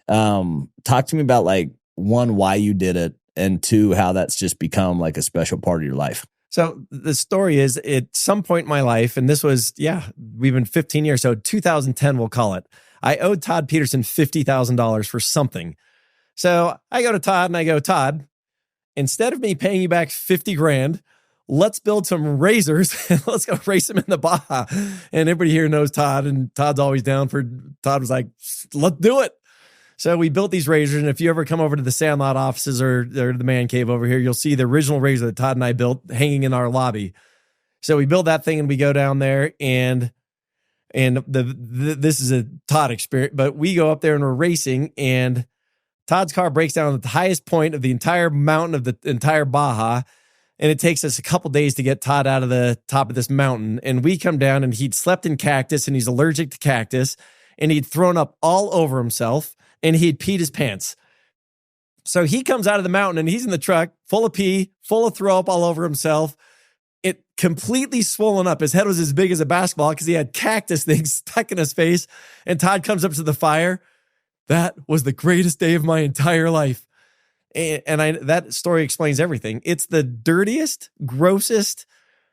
Talk to me about, like, one, why you did it, and two, how that's just become like a special part of your life. So the story is, at some point in my life, and this was, we've been 15 years, so 2010 we'll call it, I owed Todd Peterson $50,000 for something. So I go to Todd and I go, "Todd, instead of me paying you back 50 grand, let's build some razors and let's go race them in the Baja." And everybody here knows Todd, and Todd's always down for, Todd was like, "Let's do it." So we built these razors, and if you ever come over to the Sandlot offices or the man cave over here, you'll see the original razor that Todd and I built hanging in our lobby. So we build that thing and we go down there, and this is a Todd experience, but we go up there and we're racing, and Todd's car breaks down at the highest point of the entire mountain of the entire Baja. And it takes us a couple days to get Todd out of the top of this mountain. And we come down, and he'd slept in cactus, and he's allergic to cactus, and he'd thrown up all over himself, and he'd peed his pants. So he comes out of the mountain, and he's in the truck full of pee, full of throw up all over himself. It completely swollen up. His head was as big as a basketball because he had cactus things stuck in his face. And Todd comes up to the fire. That was the greatest day of my entire life. And that story explains everything. It's the dirtiest, grossest,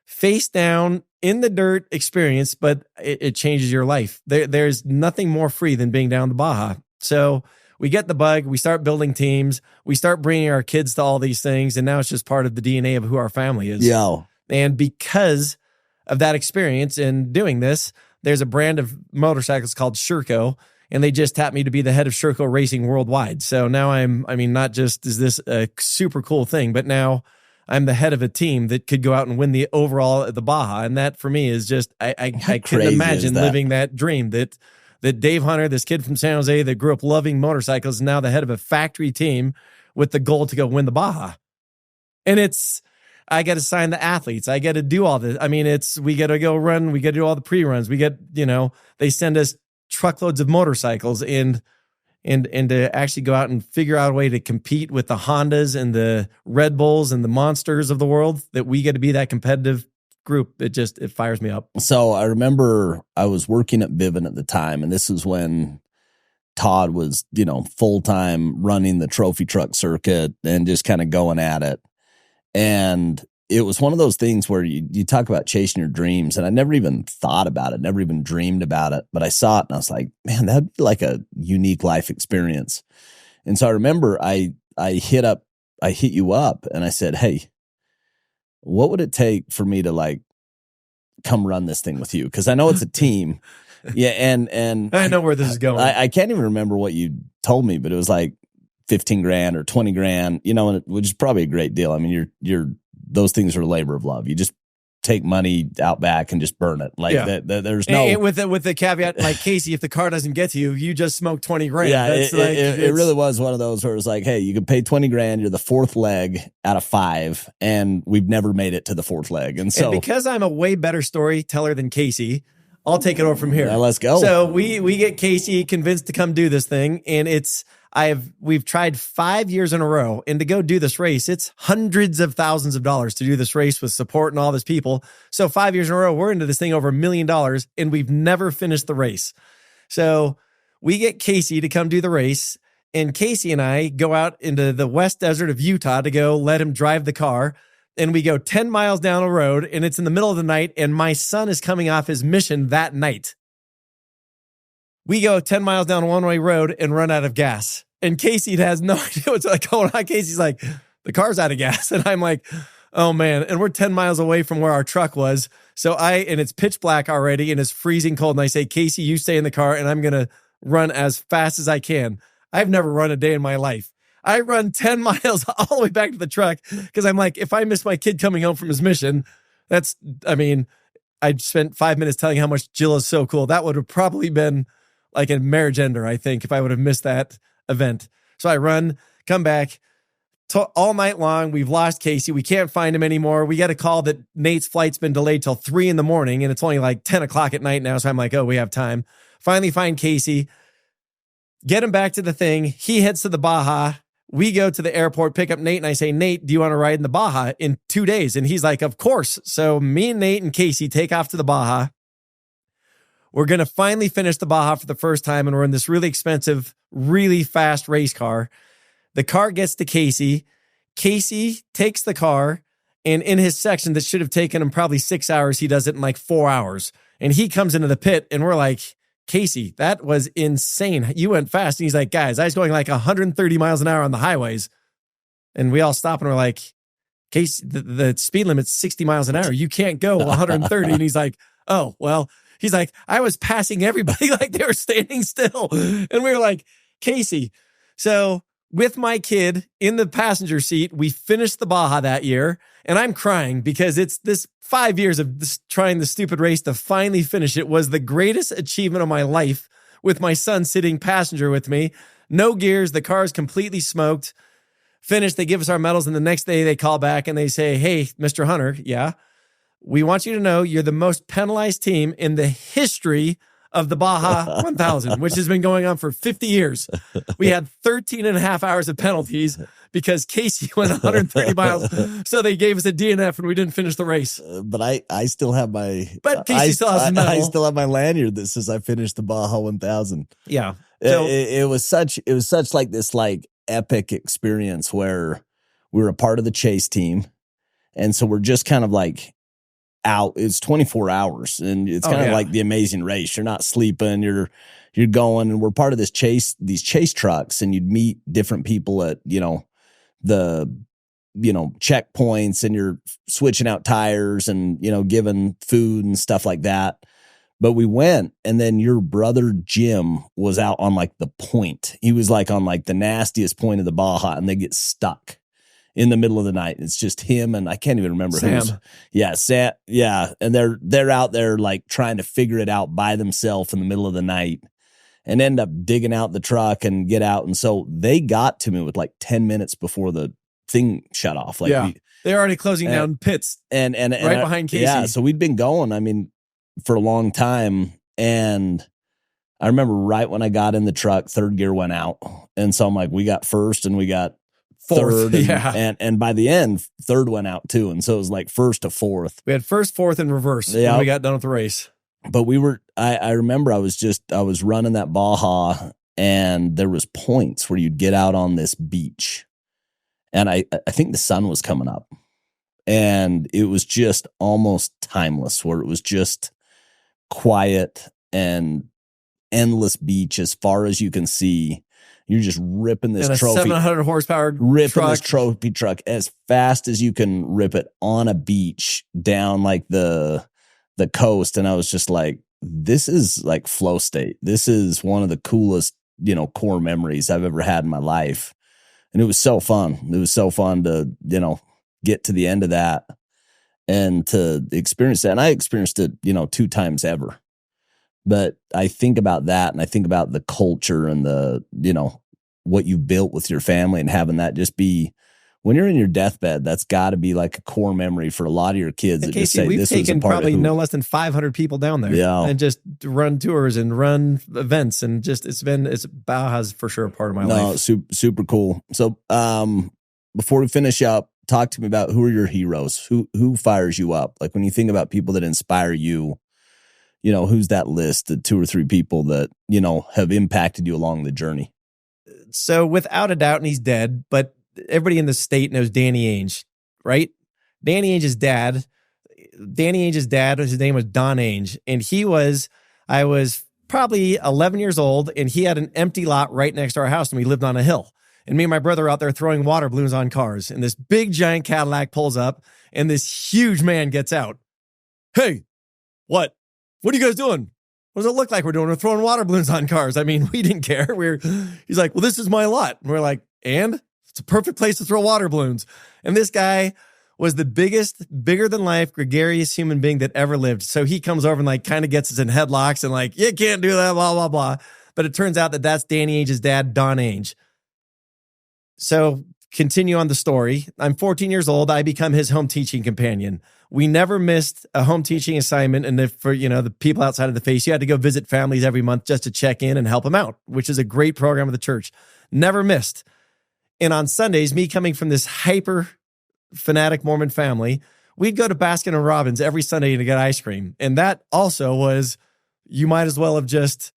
face down in the dirt experience, but it changes your life. There's nothing more free than being down the Baja. So we get the bug, we start building teams, we start bringing our kids to all these things, and now it's just part of the DNA of who our family is. Yeah. And because of that experience in doing this, there's a brand of motorcycles called Sherco, and they just tapped me to be the head of Sherco Racing worldwide. So now not just is this a super cool thing, but now I'm the head of a team that could go out and win the overall at the Baja. And that for me is just, I couldn't imagine living that dream that Dave Hunter, this kid from San Jose that grew up loving motorcycles, is now the head of a factory team with the goal to go win the Baja. And I got to sign the athletes. I got to do all this. I mean, we got to go run. We got to do all the pre-runs. We get, they send us truckloads of motorcycles and to actually go out and figure out a way to compete with the Hondas and the Red Bulls and the monsters of the world, that we get to be that competitive group. It fires me up. So I remember I was working at Vivint at the time, and this is when Todd was, full-time running the trophy truck circuit and just kind of going at it. And it was one of those things where you talk about chasing your dreams, and I never even thought about it, never even dreamed about it, but I saw it and I was like, man, that'd be like a unique life experience. And so I remember I hit you up and I said, hey, what would it take for me to like come run this thing with you? Because I know it's a team. Yeah. And I know where this is going. I can't even remember what you told me, but it was like 15 grand or 20 grand, which is probably a great deal. I mean, those things are a labor of love. You just take money out back and just burn it. Like there's no, and with the caveat, like Casey, if the car doesn't get to you, you just smoke 20 grand. Yeah. It really was one of those where it was like, hey, you can pay 20 grand. You're the fourth leg out of 5. And we've never made it to the fourth leg. And so because I'm a way better storyteller than Casey, I'll take it over from here. Yeah, let's go. So we get Casey convinced to come do this thing, and we've tried 5 years in a row, and to go do this race, it's hundreds of thousands of dollars to do this race with support and all these people. So 5 years in a row, we're into this thing over $1 million, and we've never finished the race. So we get Casey to come do the race, and Casey and I go out into the West Desert of Utah to go let him drive the car. And we go 10 miles down a road, and it's in the middle of the night, and my son is coming off his mission that night. We go 10 miles down a one-way road and run out of gas. And Casey has no idea what's going on. Casey's like, the car's out of gas. And I'm like, oh man. And we're 10 miles away from where our truck was. And it's pitch black already, and it's freezing cold. And I say, Casey, you stay in the car, and I'm going to run as fast as I can. I've never run a day in my life. I run 10 miles all the way back to the truck because I'm like, if I miss my kid coming home from his mission, I spent 5 minutes telling how much Jill is so cool. That would have probably been like a marriage ender, I think, if I would have missed that event. So I run, come back all night long. We've lost Casey. We can't find him anymore. We got a call that Nate's flight's been delayed till 3 a.m, and it's only like 10 o'clock at night now. So I'm like, oh, we have time. Finally find Casey, get him back to the thing. He heads to the Baja. We go to the airport, pick up Nate, and I say, Nate, do you want to ride in the Baja in 2 days? And he's like, of course. So me and Nate and Casey take off to the Baja. We're going to finally finish the Baja for the first time, and we're in this really expensive, really fast race car. The car gets to Casey. Casey takes the car, and in his section that should have taken him probably 6 hours, he does it in like 4 hours. And he comes into the pit, and we're like, Casey, that was insane. You went fast. And he's like, guys, I was going like 130 miles an hour on the highways. And we all stop and we're like, Casey, the speed limit's 60 miles an hour. You can't go 130. And he's like, oh, well, he's like, I was passing everybody like they were standing still. And we were like, Casey. So with my kid in the passenger seat, we finished the Baja that year. And I'm crying because it's this 5 years of trying the stupid race to finally finish it was the greatest achievement of my life, with my son sitting passenger with me. No gears. The car is completely smoked. Finished. They give us our medals. And the next day they call back and they say, hey, Mr. Hunter. Yeah. We want you to know you're the most penalized team in the history of the Baja 1000, which has been going on for 50 years. We had 13 and a half hours of penalties because Casey went 130 miles. So they gave us a DNF and we didn't finish the race. But I still have my, but Casey still has a medal. I still have my lanyard that says I finished the Baja 1000. Yeah. So, it was such like this like epic experience where we were a part of the chase team. And so we're just kind of like out. It's 24 hours and it's kind of like the Amazing Race. You're not sleeping, you're going, and we're part of these chase trucks, and you'd meet different people at, the checkpoints, and you're switching out tires and, giving food and stuff like that. But we went, and then your brother Jim was out on like the point. He was like on like the nastiest point of the Baja, and they get stuck in the middle of the night. It's just him and I can't even remember Sam. who's. Yeah, Sam. Yeah, and they're out there like trying to figure it out by themselves in the middle of the night, and end up digging out the truck and get out. And so they got to me with like 10 minutes before the thing shut off. Like they're already closing down pits and right behind Casey. Yeah, so we'd been going, I mean, for a long time. And I remember right when I got in the truck, third gear went out. And so I'm like, we got first and we got fourth. Third. And by the end, third went out too. And so it was like first to fourth. We had first, fourth, and reverse when we got done with the race. But we were, I remember I was running that Baja, and there was points where you'd get out on this beach. And I think the sun was coming up, and it was just almost timeless, where it was just quiet and endless beach as far as you can see. You're just ripping this trophy, 700 horsepower this trophy truck as fast as you can rip it on a beach down like the coast. And I was just like, this is like flow state. This is one of the coolest, core memories I've ever had in my life. And it was so fun. It was so fun to, get to the end of that and to experience that. And I experienced it, 2 times ever. But I think about that, and I think about the culture and the, what you built with your family, and having that just be, when you're in your deathbed, that's got to be like a core memory for a lot of your kids. And Casey, we've taken probably no less than 500 people down there, and just run tours and run events, and just it's Baja's for sure a part of my life. Super cool. So before we finish up, talk to me about who are your heroes, who fires you up, like when you think about people that inspire you. Who's that list, the 2 or 3 people that, have impacted you along the journey? So without a doubt, and he's dead, but everybody in the state knows Danny Ainge, right? Danny Ainge's dad, his name was Don Ainge. And I was probably 11 years old, and he had an empty lot right next to our house, and we lived on a hill. And me and my brother were out there throwing water balloons on cars. And this big giant Cadillac pulls up, and this huge man gets out. Hey, what are you guys doing? What does it look like we're doing? We're throwing water balloons on cars. I mean, we didn't care. He's like, well, this is my lot. And we're like, and? It's a perfect place to throw water balloons. And this guy was the bigger than life, gregarious human being that ever lived. So he comes over and like kind of gets us in headlocks and like, you can't do that, blah, blah, blah. But it turns out that that's Danny Ainge's dad, Don Ainge. So continue on the story. I'm 14 years old. I become his home teaching companion. We never missed a home teaching assignment. And for, the people outside of the faith, you had to go visit families every month just to check in and help them out, which is a great program of the church. Never missed. And on Sundays, me coming from this hyper fanatic Mormon family, we'd go to Baskin and Robbins every Sunday to get ice cream. And that also was, you might as well have just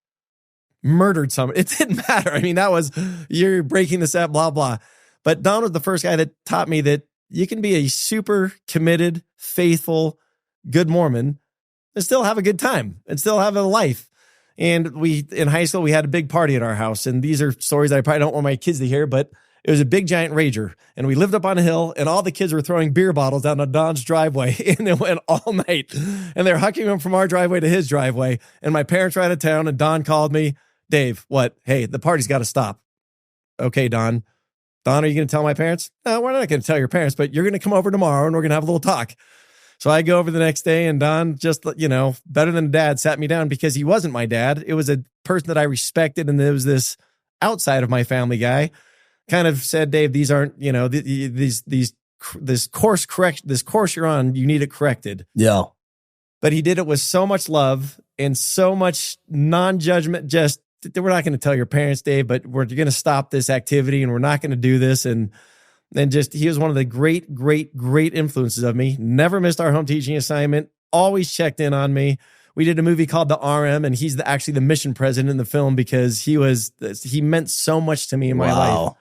murdered someone. It didn't matter. I mean, that was, you're breaking this up, blah, blah. But Don was the first guy that taught me that you can be a super committed, faithful, good Mormon and still have a good time and still have a life. And in high school, we had a big party at our house. And these are stories that I probably don't want my kids to hear, but it was a big giant rager. And we lived up on a hill, and all the kids were throwing beer bottles down Don's driveway. And it went all night. And they're hucking them from our driveway to his driveway. And my parents were out of town, and Don called me, Dave, what? Hey, the party's got to stop. Okay, Don. Don, are you going to tell my parents? No, we're not going to tell your parents, but you're going to come over tomorrow and we're going to have a little talk. So I go over the next day, and Don, just, better than dad, sat me down because he wasn't my dad. It was a person that I respected. And there was this outside of my family guy kind of said, Dave, these aren't, this course you're on, you need it corrected. Yeah. But he did it with so much love and so much non-judgment, just, we're not going to tell your parents, Dave, but we're going to stop this activity and we're not going to do this. And just, he was one of the great, great, great influences of me. Never missed our home teaching assignment. Always checked in on me. We did a movie called The RM, and he's actually the mission president in the film because he meant so much to me in my life.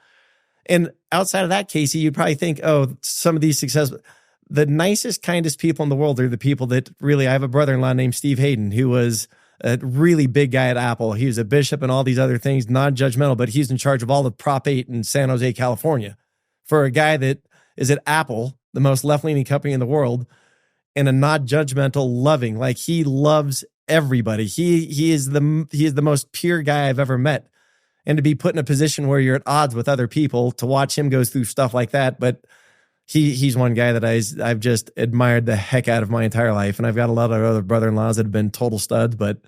And outside of that, Casey, you'd probably think, oh, some of these successful, the nicest, kindest people in the world are the people that really, I have a brother-in-law named Steve Hayden, who was a really big guy at Apple. He was a bishop and all these other things, non-judgmental, but he's in charge of all the Prop 8 in San Jose, California. For a guy that is at Apple, the most left-leaning company in the world, and a not judgmental, loving, like he loves everybody. He is the most pure guy I've ever met. And to be put in a position where you're at odds with other people, to watch him go through stuff like that. But he's one guy that I've just admired the heck out of my entire life. And I've got a lot of other brother-in-laws that have been total studs, but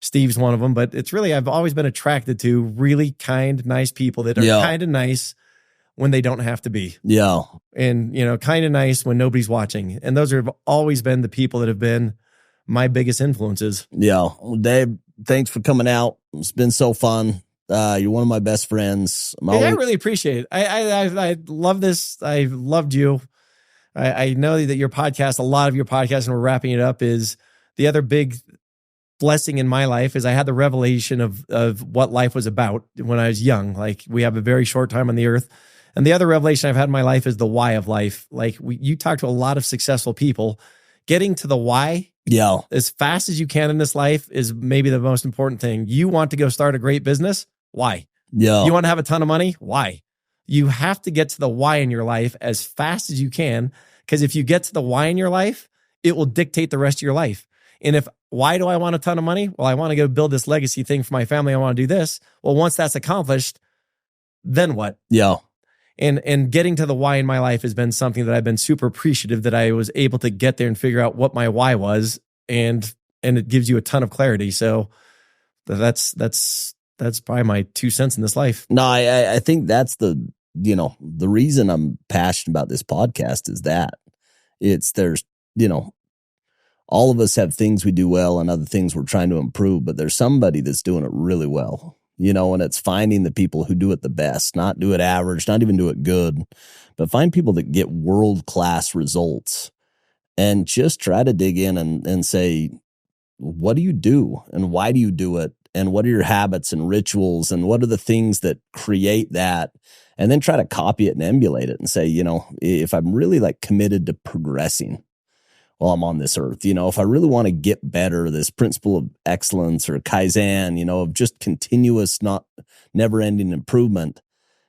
Steve's one of them. But it's really, I've always been attracted to really kind, nice people that are kind of nice when they don't have to be. Yeah. And, kind of nice when nobody's watching. And those have always been the people that have been my biggest influences. Yeah. Well, Dave, thanks for coming out. It's been so fun. You're one of my best friends. I really appreciate it. I love this. I loved you. I know that your podcast, a lot of your podcast, and we're wrapping it up, is the other big blessing in my life is I had the revelation of what life was about when I was young. Like, we have a very short time on the earth. And the other revelation I've had in my life is the why of life. Like, you talk to a lot of successful people. Getting to the why as fast as you can in this life is maybe the most important thing. You want to go start a great business? Why? Yeah. You want to have a ton of money? Why? You have to get to the why in your life as fast as you can, because if you get to the why in your life, it will dictate the rest of your life. And why do I want a ton of money? Well, I want to go build this legacy thing for my family. I want to do this. Well, once that's accomplished, then what? Yeah. And getting to the why in my life has been something that I've been super appreciative that I was able to get there and figure out what my why was. And it gives you a ton of clarity. So that's probably my 2 cents in this life. No, I think that's the reason I'm passionate about this podcast is that there's all of us have things we do well and other things we're trying to improve, but there's somebody that's doing it really well, and it's finding the people who do it the best, not do it average, not even do it good, but find people that get world-class results and just try to dig in and say, what do you do and why do you do it? And what are your habits and rituals and what are the things that create that? And then try to copy it and emulate it and say, if I'm really committed to progressing while I'm on this earth, if I really want to get better, this principle of excellence or Kaizen, of just continuous, not never ending improvement,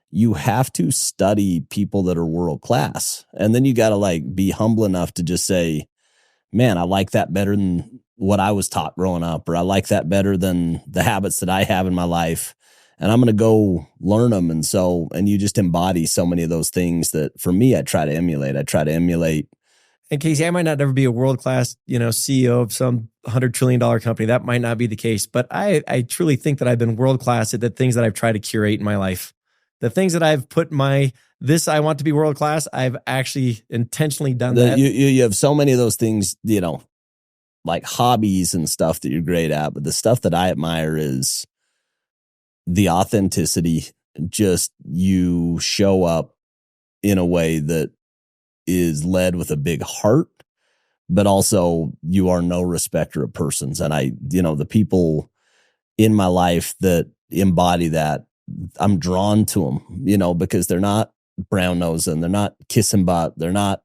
you have to study people that are world class. And then you got to be humble enough to just say, man, I like that better than what I was taught growing up, or I like that better than the habits that I have in my life. And I'm going to go learn them. And you just embody so many of those things that for me, I try to emulate. And Casey, I might not ever be a world-class, CEO of some $100 trillion company. That might not be the case, but I truly think that I've been world-class at the things that I've tried to curate in my life. The things that I've put I want to be world-class, I've actually intentionally done that. You have so many of those things, like hobbies and stuff that you're great at, but the stuff that I admire is the authenticity. Just you show up in a way that is led with a big heart, but also you are no respecter of persons. And the people in my life that embody that, I'm drawn to them, because they're not brown nosing, they're not kissing butt, they're not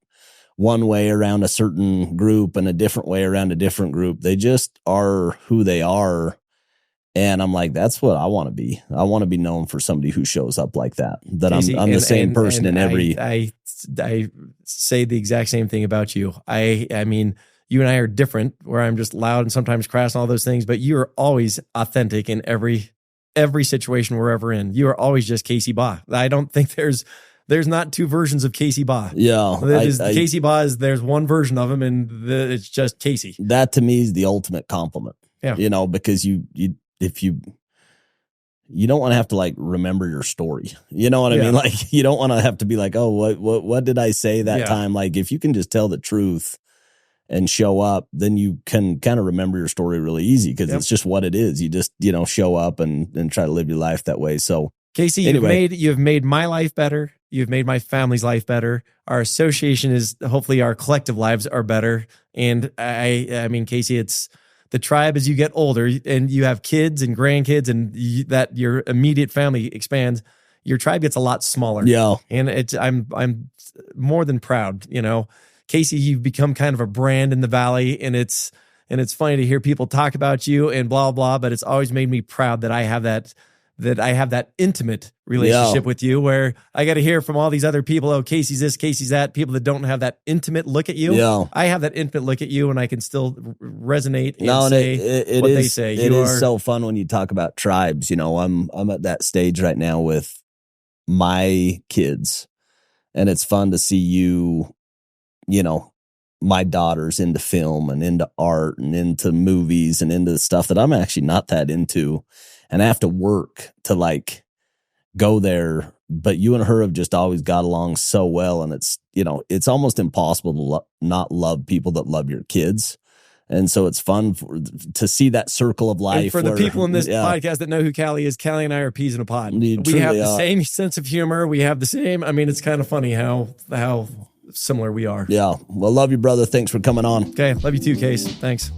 one way around a certain group and a different way around a different group. They just are who they are. And I'm like, that's what I want to be. I want to be known for somebody who shows up like that. I'm the same person in every. I say the exact same thing about you. I mean, you and I are different, where I'm just loud and sometimes crass and all those things, but you're always authentic in every situation we're ever in. You are always just Casey Baugh. I don't think there's not two versions of Casey Baugh. Yeah. Casey Baugh there's one version of him and it's just Casey. That to me is the ultimate compliment. Yeah. Because if you don't want to have to remember your story. You know what I mean? You don't want to have to be like, oh, what did I say that time? If you can just tell the truth and show up, then you can kind of remember your story really easy because it's just what it is. You just, show up and try to live your life that way. So Casey, you've made my life better. You've made my family's life better. Our association is hopefully our collective lives are better. And I mean, Casey, it's the tribe as you get older and you have kids and grandkids and that your immediate family expands, your tribe gets a lot smaller. Yeah. And I'm more than proud, Casey, you've become kind of a brand in the Valley, and it's funny to hear people talk about you and blah, blah, but it's always made me proud that I have that that I have that intimate relationship with you, where I got to hear from all these other people, oh, Casey's this, Casey's that, people that don't have that intimate look at you. Yeah. I have that intimate look at you, and I can still resonate and say what they say. It is so fun when you talk about tribes. You know, I'm at that stage right now with my kids, and it's fun to see you know, my daughter's into film and into art and into movies and into stuff that I'm actually not that into. And I have to work to like go there. But you and her have just always got along so well. And it's, you know, it's almost impossible to not love people that love your kids. And so it's fun to see that circle of life. And for the people in this podcast that know who Callie is, Callie and I are peas in a pod. We have the same sense of humor. We have the same, I mean, it's kind of funny how similar we are. Yeah. Well, love you, brother. Thanks for coming on. Okay. Love you too, Case. Thanks.